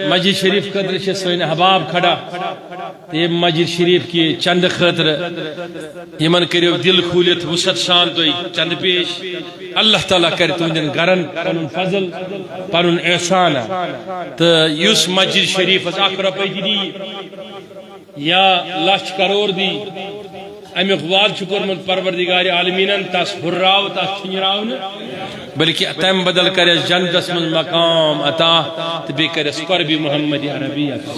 مسجد شریف خٲطرٕ چھِ سٲنۍ احباب کھڑا تہٕ ییٚمہِ مسجد شریف کہِ چندٕ خٲطرٕ یمن کٔرِو دل کھوٗلِتھ وسعت سان تُہۍ چندٕ پیش. اللہ تعالیٰ کرِ تُہنٛدٮ۪ن گرن پنُن فضل پنُن احسان. تہٕ یُس مسجد شریفس 1 رۄپے تہِ دی یا لچھ کروڑ دی امیُک وعدٕ چھُ کوٚرمُت پروردگار عالمیٖنن تس ہُرراو تس چھِنراو نہٕ بلکہ تمہِ بدل کرٮ۪س جنتس منٛز مقام عطا تہٕ بیٚیہِ کرٮ۪س قربِ محمد عربی عطا.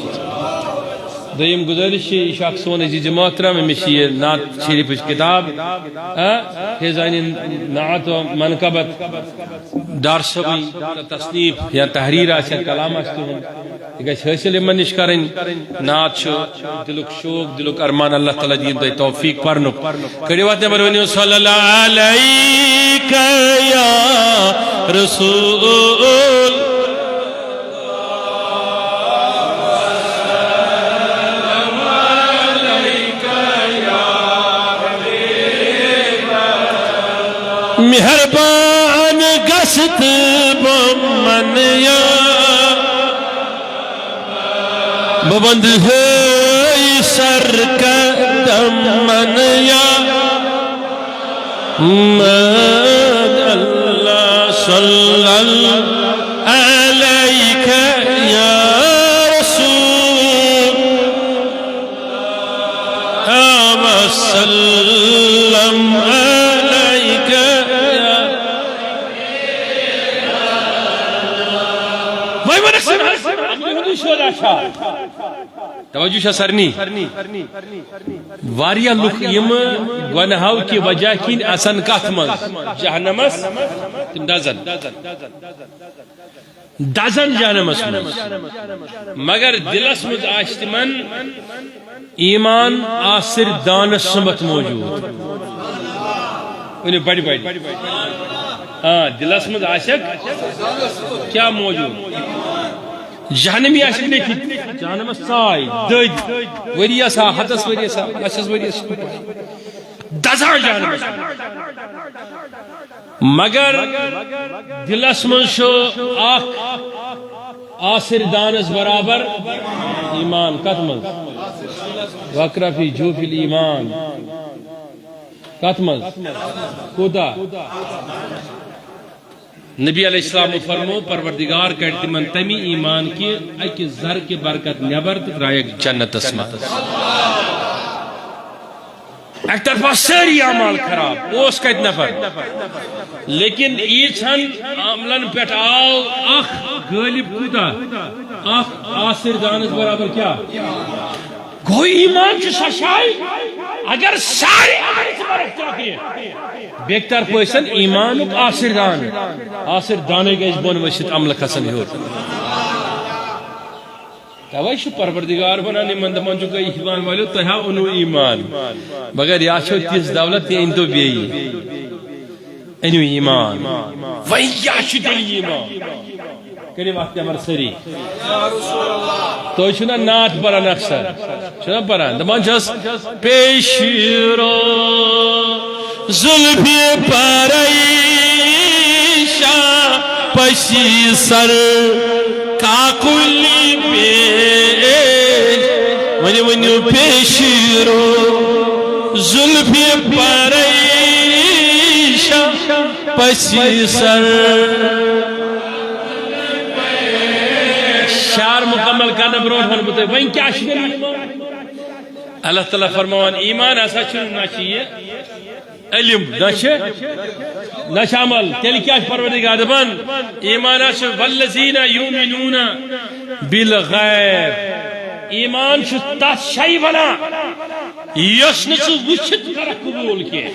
دویم گزارش یہ اک سون عزیز محترم مش یہ نعت شریف کتاب فیضان نعت و منقبت دار صبی تصنیف یا تحریر آسیا کلام یہ گھس حاصل من نش کریں. نعت دلک شوق دلک ارمان اللہ تعالیٰ دین تہ توفیق پرنک. کڑیو وات نمبر ونیو صلی اللہ علیہ یا رسول مہربان گشت بمن یا ببند ہے سر قدم من یا اللہ صلی اللہ علیہ یا رسول وسلم توجہ سرنی واریا لوک یم گناہو کی وجہ کن آسان کت من جہنمس دزن جہنمس مگر دلس مز آس تمن ایمان آسر دانس سمت موجود بڑی بڑی ہاں دلس مز آسک کیا موجود جہنمی آسک لیکن جہنمس سائی دد وریہ سا حدس وریہ سا اچھس وریہ سا دزان جہنمس مگر دلس من شو آخ آسر دانس برابر ایمان کتمز وقرہ فی جوف الایمان کتمز کودا نبی علیہ السلام فرمو پروردگار کرتی من تمی ایمان کی اکی زر کی برکت نیبر ترائے جنت اسما ایک طرفہ ساری اعمال خراب اوس کت نفر لیکن یہ چھن عملن پیٹ آو اخ غالب کودا اخ آسر دانس برابر کیا گوئی ایمان چھ سشائی اگر ساری عمل سے برکت رکھیے بیکتر پویسن ایمانک آسر دانے گئیس بون وشت عمل کسن ہو توائش پروردگار بنا نمند منجو کا ایمان والو تہا انو ایمان مگر یا چھو تیس دولت یہ ان تو بیئی انو ایمان وہی یا چھو دل ایمان کری وقت امر سری تو چھونا نات پران اکثر چھونا پران دمان چھس پیش رو ظلفی پریشا پسی سر کاکلی پیش ونی ونی پیش رو ظلفی پریشا پسی سر شعر مکمل کرنا برون ہون بتے وہیں کیا شکل ایمان اللہ تعالیٰ فرموان ایمان ایسا چننا چاہیے علم نش عمل تیل کیا پروردگار دبن ایمان ایسا والذین یومنون بالغیب ایمان چھو تا شای بنا یسنسو وچھت کر قبول کے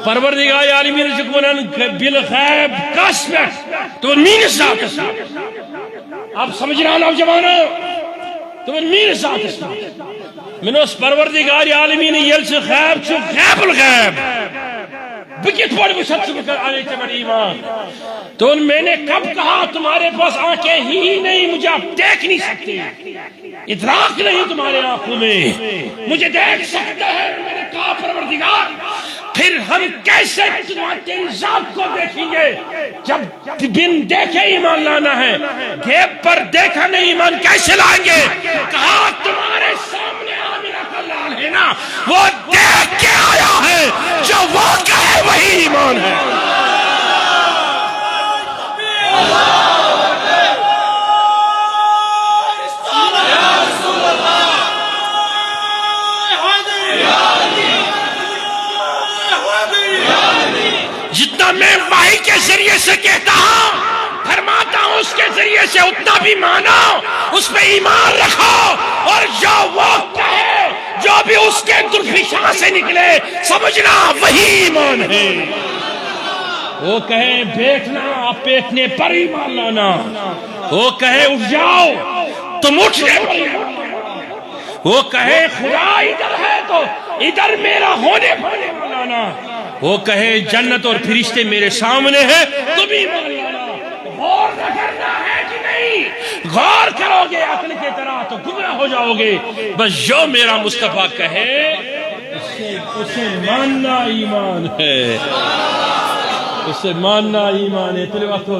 پروردگار عالمین چکو بنان بالغیب کس میں تو مین ذات آپ سمجھ رہا نوجوانو تو مین ذات من اس پروردگار عالمین یل سے غیب چھو غیب الغیب بکت پوڑ بشت سبکر علیہ تمن ایمان تو میں نے کب کہا تمہارے پاس آنکھیں ہی نہیں مجھے آپ دیکھ نہیں سکتے ادراک نہیں تمہارے آنکھوں میں مجھے دیکھ سکتا ہے میں نے کہا پروردگار پھر ہم کیسے تیری ذات کو دیکھیں گے جب بن دیکھے ایمان لانا ہے گھیب پر دیکھا نہیں ایمان کیسے لائیں گے کہا تمہارے سامنے آمینہ کا لال ہے نا وہ دیکھ کے آیا ہے جو وہ کہے وہی ایمان ہے جتنا میں وحی کے ذریعے سے کہتا ہوں فرماتا ہوں اس کے ذریعے سے اتنا بھی مانو اس پہ ایمان رکھو اور جو وہ کہے جو بھی اس کے درفشاں سے نکلے سمجھنا وہی ایمان ہے وہ کہے بیٹھنا آپ بیٹھنے پر ایمان لانا وہ کہے اٹھ جاؤ تم اٹھنے پر ایمان لانا وہ کہے خدا ادھر ہے تو ادھر میرا ہونے پر ایمان لانا وہ کہے جنت اور فرشتے میرے سامنے ہیں تم ایمان لانا غور نہ کرنا ہے کہ نہیں غور کرو گے عقل کی طرح تو گمراہ ہو جاؤ گے بس جو میرا مصطفیٰ کہے اسے ماننا ایمان ہے اسے ماننا ایمان ہے تلے وقت ہو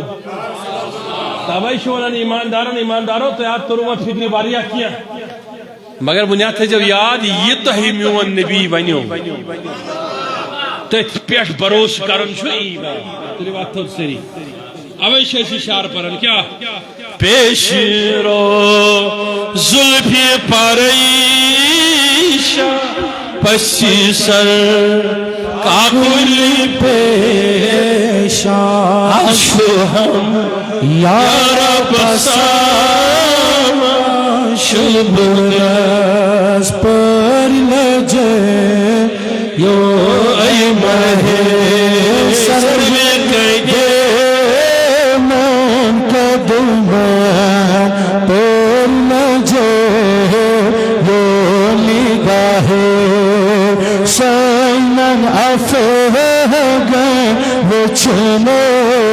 تابعی شوالان ایمانداروں تو یاد کروں وقت فکری باریاں کیا مگر بنیاد تھے جب یاد یہ تو ہی میون نبی بنیوں تو پیش بروس کرن چھو ایمان تیری بات تھوڑ سری اوش ایسی شعر پرن کیا پیش رو ظلفی پریشا پسی سر کاکلی پیشا اشو ہم یا رب سام شبرس پر لجے یو ای مہے سر میں گئے من قدم پر لجے یو نگاہ سینن افہگے وچنوس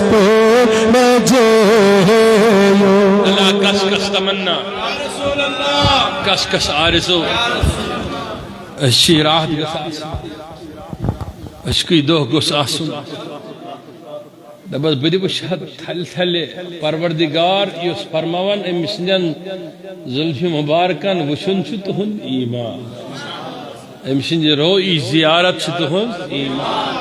پر لجے اللہ کس کس تمنا کس کس آرزو اشی راحت گس آسن اشکی دوہ گس آسن دبس بدی بشہد تھل تھلے پروردگار یس فرماون امسنین ظلف مبارکن وشن چھ تہند ایمان امسنج روئی زیارت چھ تہند ایمان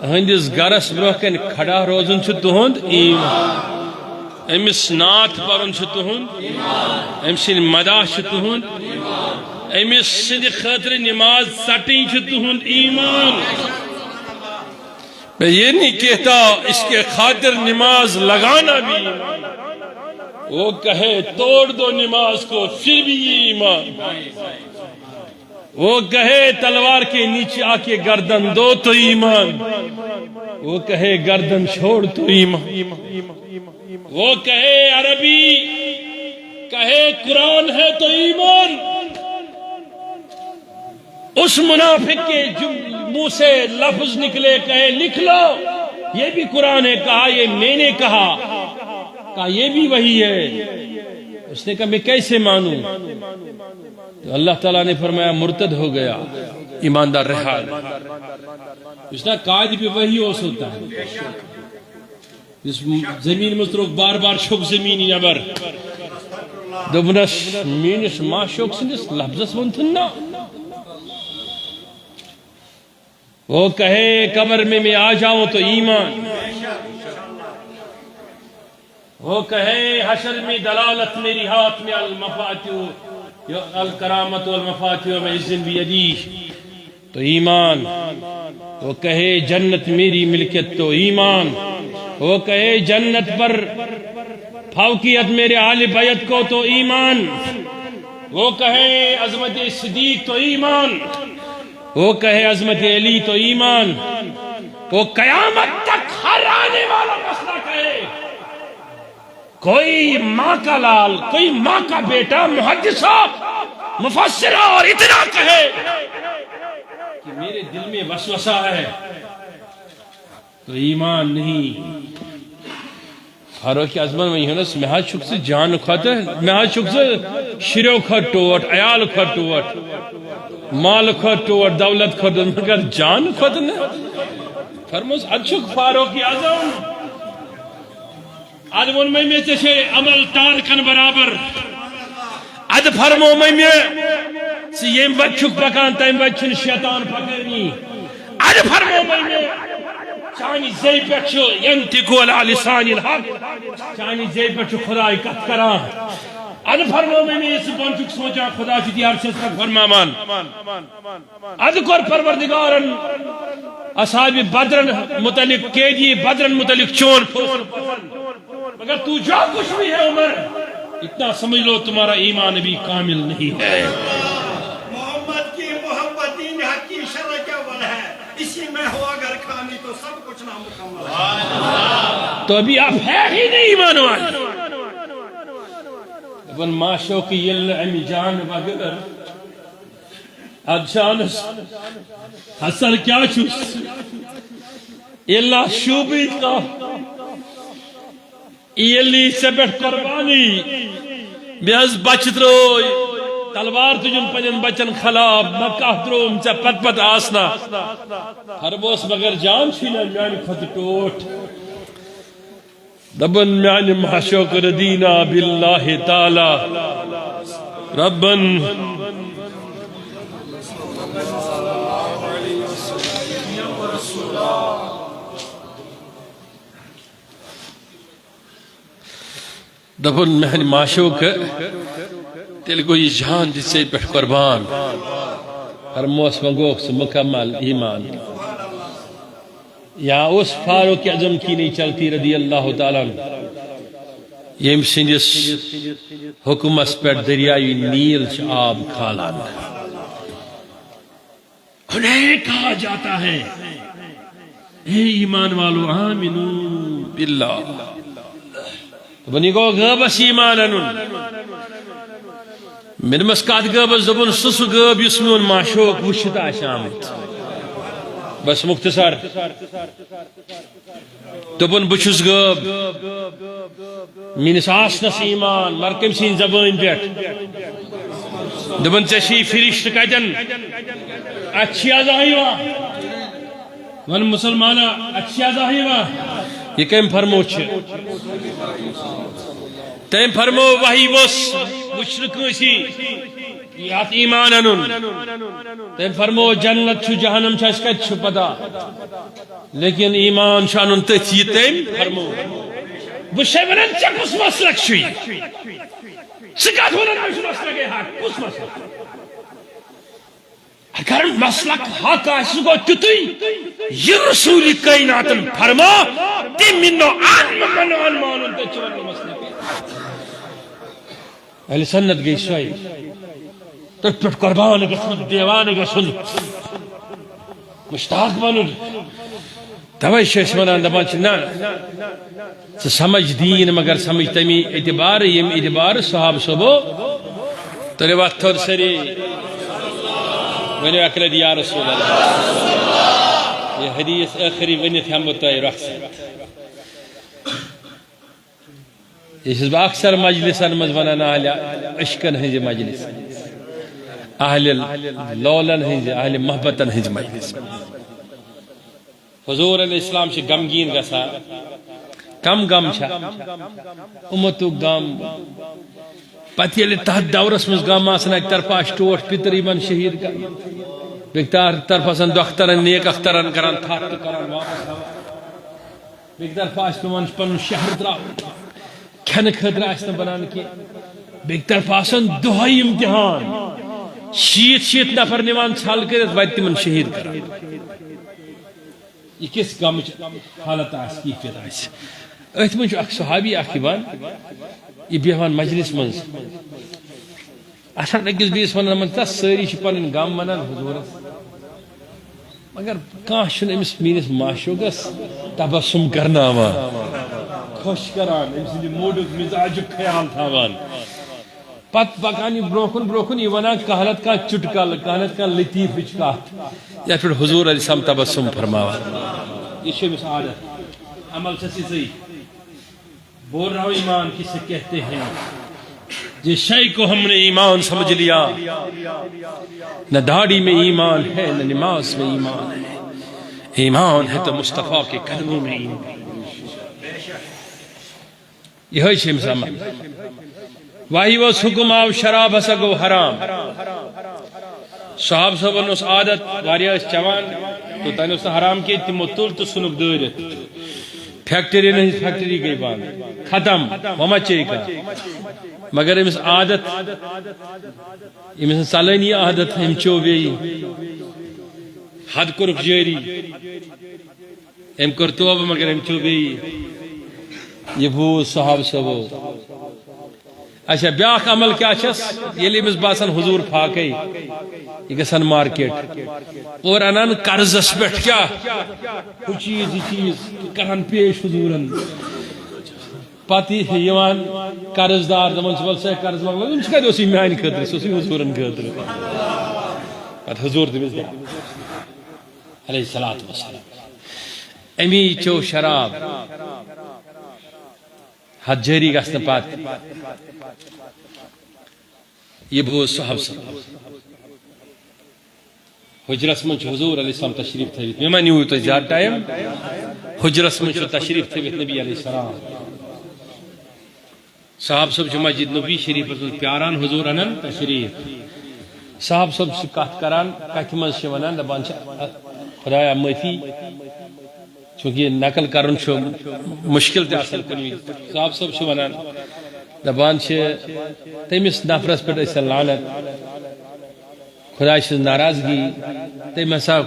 ہندس گرس برکن کھڑا روزن چھ تہند ایمان امس نات پرن چھ تہند امسن مداح چھ تہند امس سند خاطر نماز سٹیں چھ تہند ایمان میں یہ نہیں کہتا اس کے خاطر نماز لگانا بھی ایمان وہ کہے توڑ دو نماز کو پھر بھی یہ ایمان وہ کہے تلوار کے نیچے آ کے گردن دو تو ایمان وہ کہے گردن چھوڑ تو ایمان وہ کہے عربی کہے قرآن ہے تو ایمان اس منافق کے منہ سے لفظ نکلے کہے لکھ لو یہ بھی قرآن ہے کہا یہ میں نے کہا یہ بھی وہی ہے اس نے کہا میں کیسے مانوں تو اللہ تعالیٰ نے فرمایا مرتد ہو گیا ایماندار رہا اس نے قائد بھی وہی ہو سکتا ہے اس زمین مستروک بار بار شک زمین نبر دبنس مینس ما شک سنس لفظس ونتن نا وہ کہے قبر میں آ جاؤں تو ایمان وہ کہے حشر میں دلالت میری ہاتھ میں المفاتیح الکرامت والمفاتیح وعزن بیدی تو ایمان وہ کہے جنت میری ملکت تو ایمان وہ کہے جنت پر فوقیت میرے آل بیت کو تو ایمان وہ کہے عظمت صدیق تو ایمان وہ کہے عظمت علی تو ایمان وہ قیامت تک ہر آنے والا مسئلہ کہے کوئی ماں کا لال کوئی ماں کا بیٹا محدثہ مفسرہ اور اتنا کہے کہ میرے دل میں وسوسہ ہے تو ایمان نہیں فاروق اعظم میں یونس مہا شک سے جان کھاتے مہا شک سے شیرو کھٹوٹ عیال کھٹوٹ مال کھٹوٹ دولت کھٹوٹ مگر جان کھٹنے فرموز اچھک فاروق اعظم اد ون میں چھ عمل تارکن برابر اد فرمو میں یم بچک پکان تم بچن شیطان پکانی اد فرمو میں چانی زی پہ ینطقو علی لسان الحق چانی زی پہ خدای کت کران اد فرمو میں اس بنچک سوچا خدا چھ دیار سے فرمامان اد کور پروردگارن اصحاب بدرن متعلق قیدی بدرن متعلق چون مگر تو جو کچھ بھی ہے عمر اتنا سمجھ لو تمہارا ایمان بھی کامل نہیں ہے محمد کی محبت دین حق کی شرع کے اول ہے اسی میں ہو اگر کھانی تو سب کچھ نامکمل ہے تو ابھی آپ ہے ہی نہیں ایمان والے ابن ماشو کی یل امی جان وگر ادشانس حسر کیا چوس اللہ شوبی کا ایلی سے بیٹھ قربانی بیاز بچت روئی تلوار تجن پجن بچن خلاب مکہ دروم چا پت پت آسنا ہر بوس مگر جان چھینا میانی خود ٹوٹ دبن میانی محشوق ردینا باللہ تعالی ربن دبن میانی محشوق تیل کوئی جان جس سے پہ قربان ہر موس مگوک سے مکمل ایمان یا اس فاروق اعظم کی نہیں چلتی رضی اللہ تعالیٰ یم سندس حکمس پہ دریائے نیل آب کھالان. انہیں کہا جاتا ہے اے ایمان والو آمنو باللہ. بنی گو غابس ایمان انن من مسکات غابس دبن سس غاب یس میون معشوق وشت آمت. بس مختصر دبن بچس غاب میس آسنس ایمان مرکم سین زبان پہ دبن ژے فرشت کتن اچھا ظاہرہ ون مسلمانہ اچھا ظاہرہ یہ کم فرمو تم فرمو وحی وس وچن کنسی یات ایمان انن تم فرمو جنت چھ جہنم چھ اس کت چھ پتہ لیکن ایمان چھ انن تھی تم فرمو بشے ونن چھ کس مسلک چھ سکات ونن مسلک ہے کس مسلک اگر مسلک حق آسہ گو تیتھی یہ رسول کائنات فرما تم منو آن مانن تو چھ مسلک اہل سنت گئی سوئی تک پٹ قربان گھن دیوان گھن مشتاق بنن توے ونان دپان نا ژٕ سمجھ دین مگر سمجھ تمی اعتبار یم اعتبار صحاب صبو تلو ات تھوڑ سری ونو اکرد یا رسول اللہ یہ حدیث آخری ونت ہم تو رخصت. یہ اکثر مجلسن مز ونان اہل عشقن ہز مجلس اہل لولن ہز اہل محبتن ہز مجلس. حضور علیہ السلام سے غمگین گسا کم غم چھ امتو غم پتہ یل تحت دورس مز غم آسان اک طرفہ ٹوٹ پتر یمن شہید کر بیک طرف آسان دخترن نیک اخترن کران تھت کران واپس بیک طرف پیوان پن شہر ترا کھن خطر بنان کی بیک طرف آسان دہائی امتحان شیت نفر نوان ژھل کرت وت تمن شہید کر. یہ کس غم حالت کیفیت ات من اخ صحابی اخ یہ بیوان مجلس من آسان اکس بیس ونان تس ساری پن غم ونان حضورس مگر کھانا امس میس معشوقس تبسم کرناوان خوش کران ام سند موڈک مزاجک خیال تھاوان پت پکان برکن برکن یہ ونان کہلت کا چٹکل کہلت کا لطیف کت یا پھر حضور علیہ السلام تبسم فرماوان. یہ امس عادت عمل سے صحیح بول رہا ہوں ایمان کسے کہتے ہیں جس شے کو ہم نے ایمان سمجھ لیا نہ داڑھی میں ایمان ہے نہ نماز میں ایمان ہے. ایمان ہے تو مصطفیٰ کے قدموں میں ایمان. یہ شمس عمل واہی وہ حکم آو شراب ہسا گو حرام. صحاب صاحبن اس عادت واریاہ چوان تو تین اس حرام کی تمو تل تو سنک دورت فیکٹری نہیں فیکٹری گئی بان ختم وما چیکا مگر امس عادت امس سالانی عادت ہم چوبی حد کرک جاری ام کرتوب مگر ام چوبی یہ بوز صحاب صاحبو. اچھا بیاکھ عمل کیا چھس یلی امس باسان حضور پھاکی یہ گسان مارکیٹ اور انان قرضس پہ کیا چیز یہ چیز کران پیش حضورن پتہ یوان قرض دار دپان ول سا قرض منگو ام کتہ اس میان خاطر سہ حضورن خاطر پتہ حضور تمس علیہ الصلوۃ والسلام امی چو شراب حد جاری گھن پت یہ بوز صحاب صاحب حجرس من حضور علیہ السلام تشریف تھوت مے ما نیو تو زیادہ ٹائم حجرس من تشریف تھوت نبی علیہ السلام صاحب صاحب مسجد نبی شریف پیاران حضور انن تشریف صاحب صاحب سے کت کران کت من ونان دپان خدایا معافی چونکہ نقل کرن مشکل تہ اصل کن صاحب صاحب ونان دپان تمس نفرس پہ لعنت خدا سے ناراضگی تم ہسا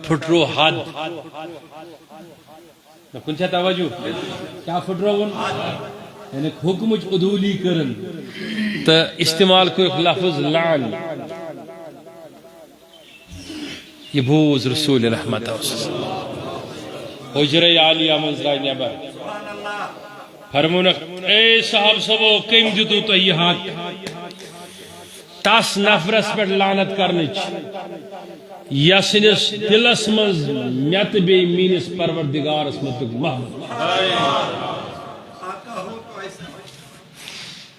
پھٹرو حد کن توجہ کیا پھٹرو یعنی حکم عدولی کرن تو استعمال کو ایک لفظ لعن یہ بوز رسول رحمت حجرہ عالیہ منظرہ نبر فرمونک اے صاحب سبو کم دیتو تو یہ ہاتھ تاس نفرس پر لعنت کرنے یا سنس دلس مز میت بے مینس پروردگار اسمت محمد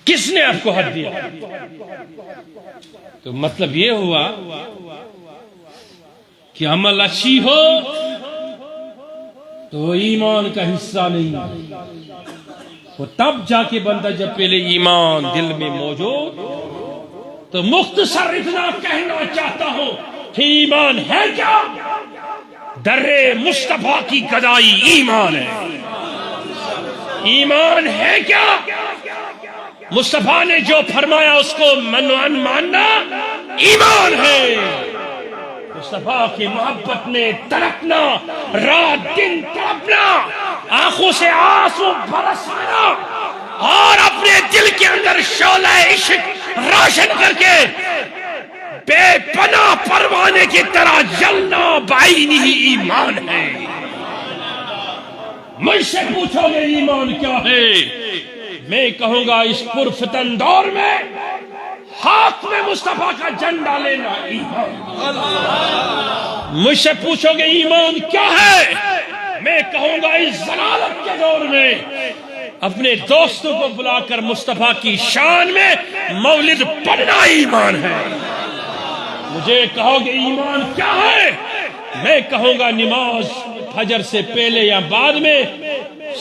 کس نے آپ کو حد دیا؟ تو مطلب یہ ہوا کہ عمل اچھی ہو تو وہ ایمان کا حصہ نہیں، وہ تب جا کے بندہ جب پہلے ایمان دل میں موجود. تو مختصر اتنا کہنا چاہتا ہوں کہ ایمان ہے کیا؟ در مصطفیٰ کی گدائی ایمان ہے. ایمان ہے کیا؟ مصطفیٰ نے جو فرمایا اس کو منوان ماننا ایمان ہے. مصطفیٰ کی محبت میں تڑپنا، رات دن تڑپنا، آنکھوں سے آنسو برسانا اور اپنے دل کے اندر شعلہ عشق روشن کر کے بے پناہ پروانے کی طرح جلنا بعینی ہی ایمان ہے. مجھ سے پوچھو گے ایمان کیا ہے؟ میں کہوں گا اس پرفتن دور میں ہاتھ میں مصطفیٰ کا جھنڈا لینا ایمان. مجھ سے پوچھو گے ایمان کیا ہے؟ میں کہوں گا اس ضلالت کے دور میں اپنے دوستوں کو بلا کر مصطفیٰ کی شان میں مولد پڑھنا ایمان ہے. مجھے کہو گے ایمان کیا ہے؟ میں کہوں گا نماز فجر سے پہلے یا بعد میں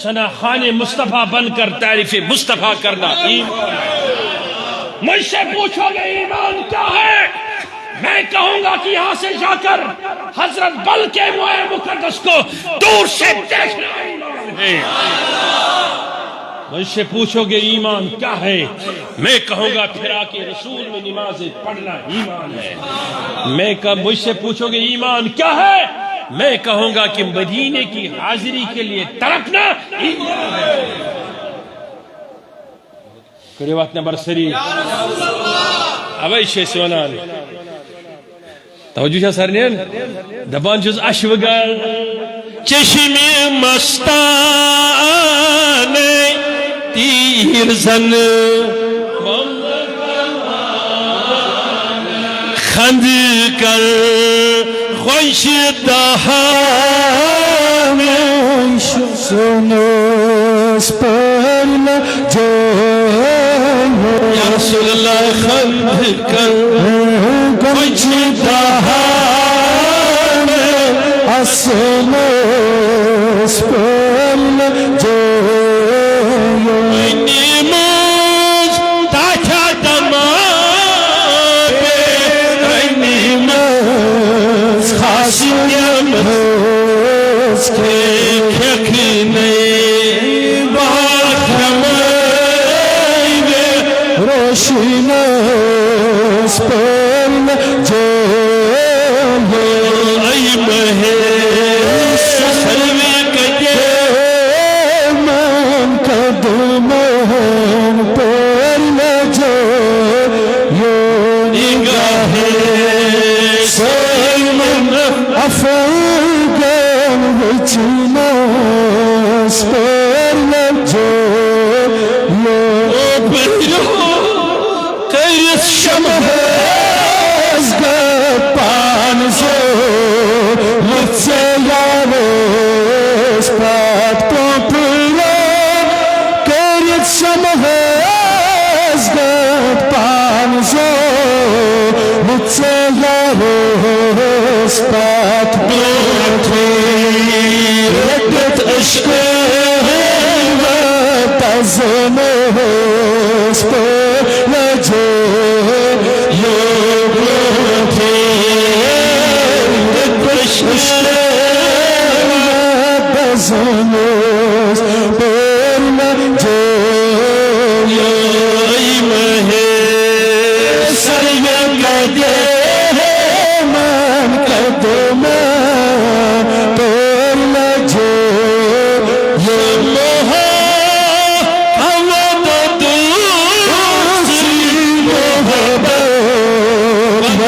ثنا خوان مصطفیٰ بن کر تعریف مصطفیٰ کرنا ایمان ہے. مجھ سے پوچھو گے ایمان کیا ہے؟ میں کہوں گا کہ یہاں سے جا کر حضرت بل کے موئے مقدس کو دور سے دیکھنا ایمان ہے. مجھ سے پوچھو گے ایمان کیا ہے؟ میں کہوں گا پھرا کے رسول میں نمازیں پڑھنا ایمان ہے. مجھ سے پوچھو گے ایمان کیا ہے؟ میں کہوں گا کہ مدینے کی حاضری کے لیے تڑپنا ایمان ہے. قریبات نمبر سری اوے شے سونان توجہ چھا سرنین دبان چھس اشوگر چشم مستان تیر زن خند کر خوش دہان سنوس پر جو یا رسول اللہ خند کر خوش دہان سنوس پر جو نیموز تاچا دماغ نیمز خاصی نیمز کے کھکنے روشنس پر جو ای مہیس سلوی کجے من قدمون پر جو یو نگاہ سلمن افغان وچنس پر جو شمهز گپانزو لچه یارس پاد پوپلا کرید شمهز گپانزو لچه یارس پاد پوپلا ردت عشق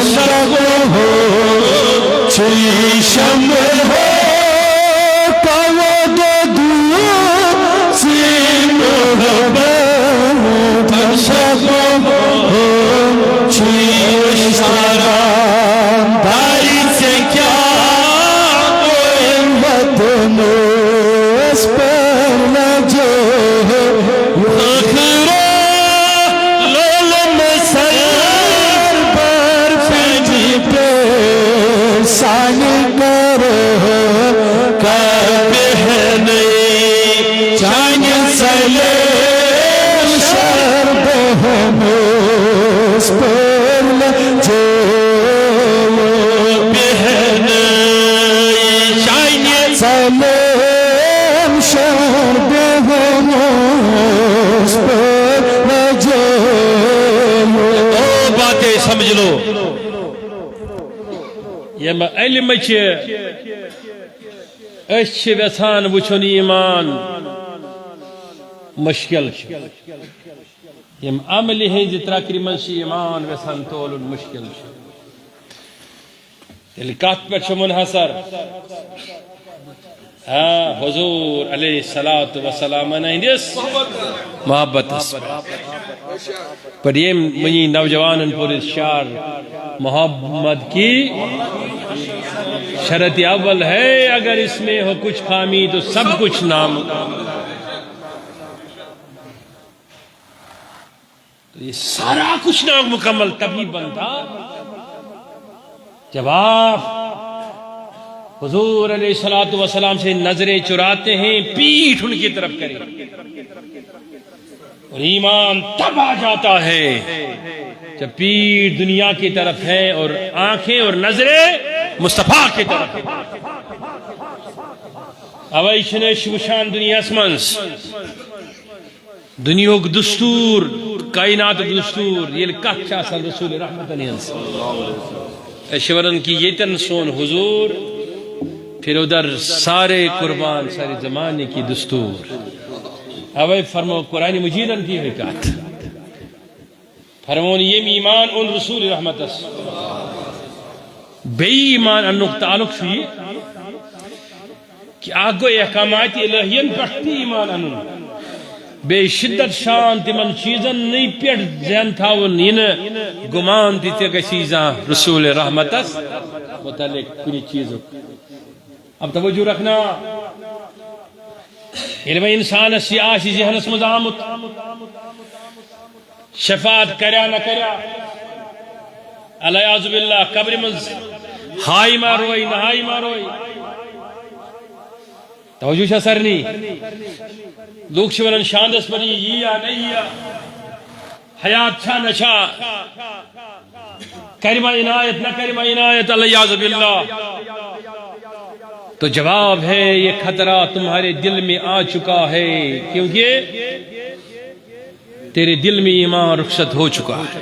شمع ہو چی شمع ہو کود دو سی محبت شمع ہو چی سارا بھائی سے کیا وطن اس پر لجے سمجھ لو یم علم ویسان وچھن ایمان مشکل یم عمل ہز ترکر من ایمان ویسان تولن مشکل تیل کت پہ منحصر حضور علیہ الصلوۃ والسلام ہندس محبت پر یہ منی نوجوان پر شعر محمد کی شرط اول ہے اگر اس میں ہو کچھ خامی تو سب کچھ نام تو یہ سارا کچھ نام مکمل تبھی بنتا جب آپ حضور علیہ الصلوۃ والسلام سے نظریں چراتے ہیں پیٹھ ان کی طرف کریں اور ایمان تب آ جاتا ہے جب پیٹھ دنیا کی طرف ہے اور آنکھیں اور نظریں مصطفیٰ کی طرف ہیں اوے چھنش وشان دنیا اسمنس دنیا کو دستور کائنات دستور یہ کت آسان رسول رحمت علیہ اشورن کی یتن سون حضور پھر ادھر سارے قربان سارے زمانے کی دستور اوے فرمو قرآن مجیدن کی حکایت فرمون یہ ایمان ان رسول رحمت بے ایمان انک تعلق شوی کہ آگو احکامات الہین پڑھتی ایمان انن بے شدت شان تمن چیزن نہیں پیٹ ذہن تھاون یہ گمان دیتے کہ چیزاں رسول رحمت متعلق کنی چیزوں اب توجہ رکھنا علم انسان سیاسی ذہن اس مزامت شفاعت کریا نہ کریا علیہ باللہ قبر منز ہائی ماروئی نہائی ماروئی توجہ شاہ سرنی لوگ شورن شاندس پری یہ یا نہیں یا حیات چھا نچھا کرمہ عنایت نہ کرمہ عنایت علیہ باللہ تو جواب ہے یہ خطرہ تمہارے دل میں آ چکا ہے کیونکہ تیرے دل میں ایمان رخصت ہو چکا ہے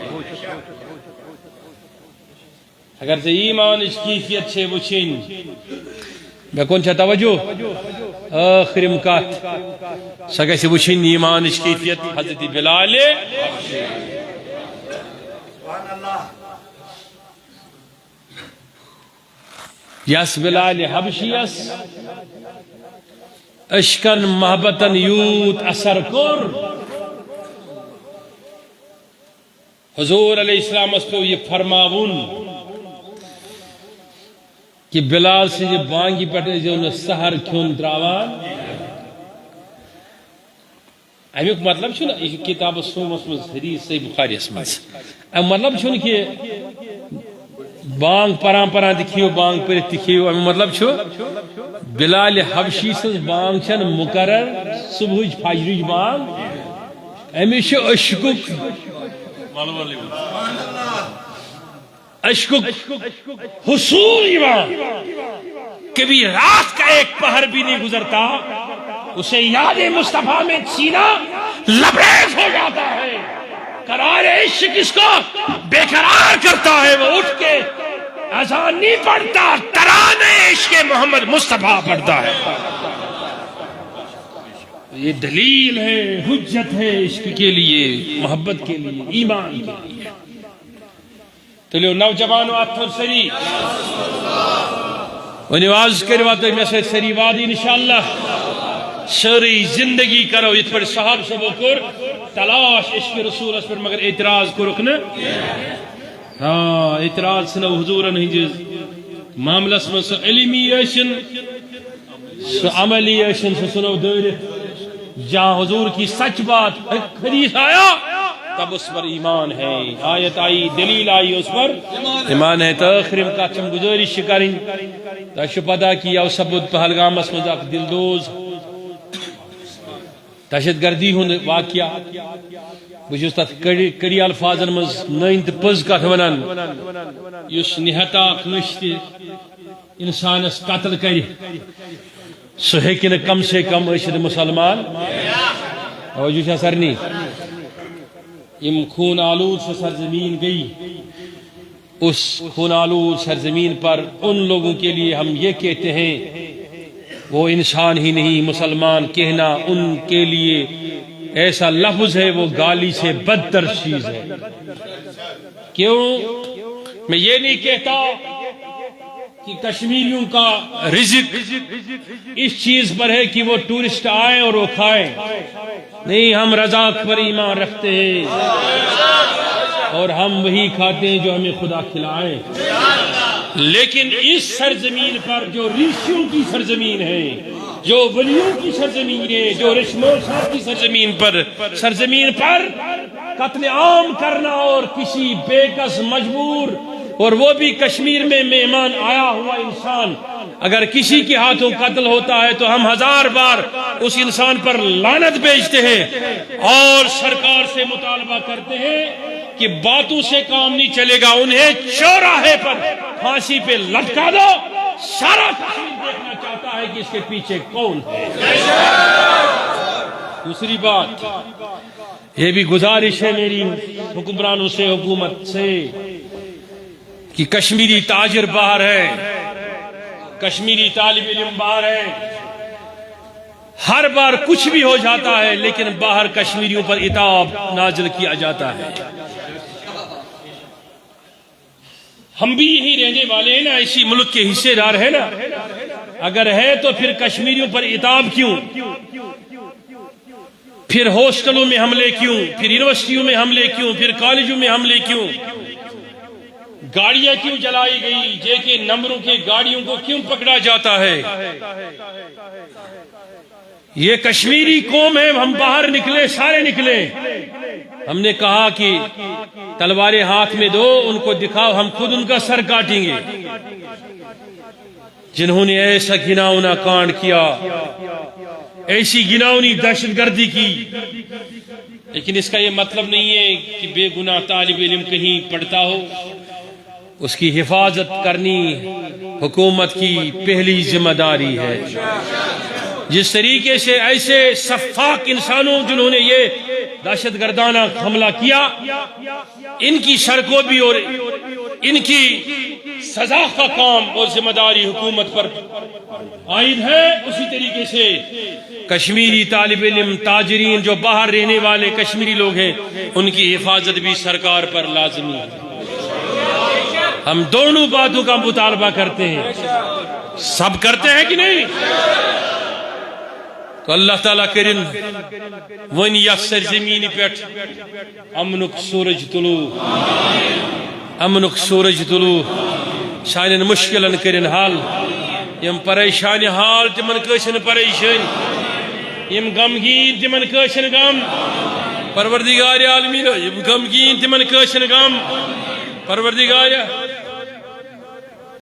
اگر سے ایمان اس کیفیت سے وچھن میں کون چاہتا توجہ آخر مکات سگے سے وچھن ایمان اس کیفیت حضرت بلال یس بلال حبشی اس اشکن محبتن یوت اثر کر حضور علیہ السلام اس کو یہ فرماون کہ بلال سے جو بانگی پٹے جو انہیں سہر کیون دراوان امیک مطلب چھو نا کتاب سوم اس میں حدیث سے بخاری اس میں مطلب چھو نا کہ بانگ پران پران دکھیو بانگ پر دکھیو امی مطلب چھو بلال حبشی سے بانگ چھن مقرر صبح فجر بانگ امی چھو اشکک اشکک حصول ایمان کبھی رات کا ایک پہر بھی نہیں گزرتا اسے یاد مصطفیٰ میں سینہ لبریز ہو جاتا ہے قرار عشق اس کو بے قرار کرتا ہے وہ اٹھ کے اذان نہیں پڑھتا ترانے عشق محمد مصطفیٰ پڑھتا ہے یہ دلیل ہے حجت ہے عشق کے لیے محبت کے لیے ایمان کے لیے تلیو نوجوانو اتھر سری و نواز کروا تو میں سے سری وادی انشاءاللہ سری زندگی کرو یہ پر صحاب سبو کر تلاش عشق رسول اس پر مگر اعتراض کو رکنا ہاں اعتراض سنو حضورن ہنجز معاملہ سو علمی ایشن سو عملی ایشن سنو دور جہاں حضور کی سچ بات حدیث آیا تب اس پر ایمان ہے، آیت آئی دلیل آئی اس پر ایمان ہے۔ تاخرم کا چم گزارش کریں تاشو پتا کیا سبود پہلگام اس مزاق دلدوز دہشت گردی ہوں واقعہ بجوز تات کڑی الفاظن مز نائنت پز کت ونان یس نہتا کشتی انسان اس قتل کری سو ہیکن کم سے کم اشد مسلمان توجہ سرنی ام خون آلود سے سرزمین گئی، اس خون آلود سرزمین پر ان لوگوں کے لیے ہم یہ کہتے ہیں وہ انسان ہی نہیں مسلمان کہنا ان کے لیے ایسا لفظ ہے وہ گالی سے بدتر چیز ہے۔ کیوں؟ میں یہ نہیں کہتا کہ کشمیریوں کا رزق اس چیز پر ہے کہ وہ ٹورسٹ آئیں اور وہ کھائیں، نہیں، ہم رزاق پر ایمان رکھتے ہیں اور ہم وہی کھاتے ہیں جو ہمیں خدا کھلائے۔ لیکن اس سرزمین پر جو ریشیوں کی سرزمین ہے، جو ولیوں کی سرزمین ہے، جو رشمو صاحب کی سرزمین پر قتل عام کرنا اور کسی بے کس مجبور اور وہ بھی کشمیر میں مہمان آیا ہوا انسان اگر کسی کے ہاتھوں قتل ہوتا ہے تو ہم 1000 بار اس انسان پر لعنت بھیجتے ہیں اور سرکار سے مطالبہ کرتے ہیں کہ باتوں سے کام نہیں چلے گا، انہیں چوراہے پر پھانسی پہ لٹکا دو۔ سارا کشمیر دیکھنا چاہتا ہے کہ اس کے پیچھے کون ہے۔ دوسری بات یہ بھی گزارش ہے میری حکمرانوں سے، حکومت سے، کہ کشمیری تاجر باہر ہے، کشمیری طالب علم باہر ہے، ہر بار کچھ بھی ہو جاتا ہے لیکن باہر کشمیریوں پر عتاب نازل کیا جاتا ہے۔ ہم بھی یہی رہنے والے ہیں نا، اسی ملک کے حصے دار ہیں نا، اگر ہے تو پھر کشمیریوں پر عتاب کیوں؟ پھر ہاسٹلوں میں حملے کیوں؟ پھر یونیورسٹیوں میں حملے کیوں؟ پھر کالجوں میں حملے کیوں؟ گاڑیاں کیوں جلائی گئی؟ جے کے نمبروں کے گاڑیوں کو کیوں پکڑا جاتا ہے؟ یہ کشمیری قوم ہے، ہم باہر نکلے، سارے نکلے، ہم نے کہا کہ تلواریں ہاتھ میں دو، ان کو دکھاؤ، ہم خود ان کا سر کاٹیں گے۔ جنہوں نے ایسا گھناؤنا کانڈ کیا، ایسی گھناؤنی دہشت گردی کی، لیکن اس کا یہ مطلب نہیں ہے کہ بے گناہ طالب علم کہیں پڑھتا ہو، اس کی حفاظت کرنی حکومت کی پہلی ذمہ داری ہے۔ جس طریقے سے ایسے سفاک انسانوں جنہوں نے یہ دہشت گردانہ حملہ کیا، ان کی سرکوبی اور ان کی سزا کا کام اور ذمہ داری حکومت پر عائد ہے، اسی طریقے سے کشمیری طالب علم تاجرین جو باہر رہنے والے کشمیری لوگ ہیں ان کی حفاظت بھی سرکار پر لازمی ہے۔ ہم دونوں باتوں کا مطالبہ کرتے ہیں، سب کرتے ہیں کہ نہیں؟ تو اللہ تعالیٰ کرن ون یا سرزمین پیٹھ امنک سورج طلوع، امنک سورج طلوع، سانن مشکلن کرن حل، یم پریشان حال تمن کشن پریشان، یم غمگین تمن کشن غم، پروردگار عالمین یم غمگین تمن کشن غم، پروردگار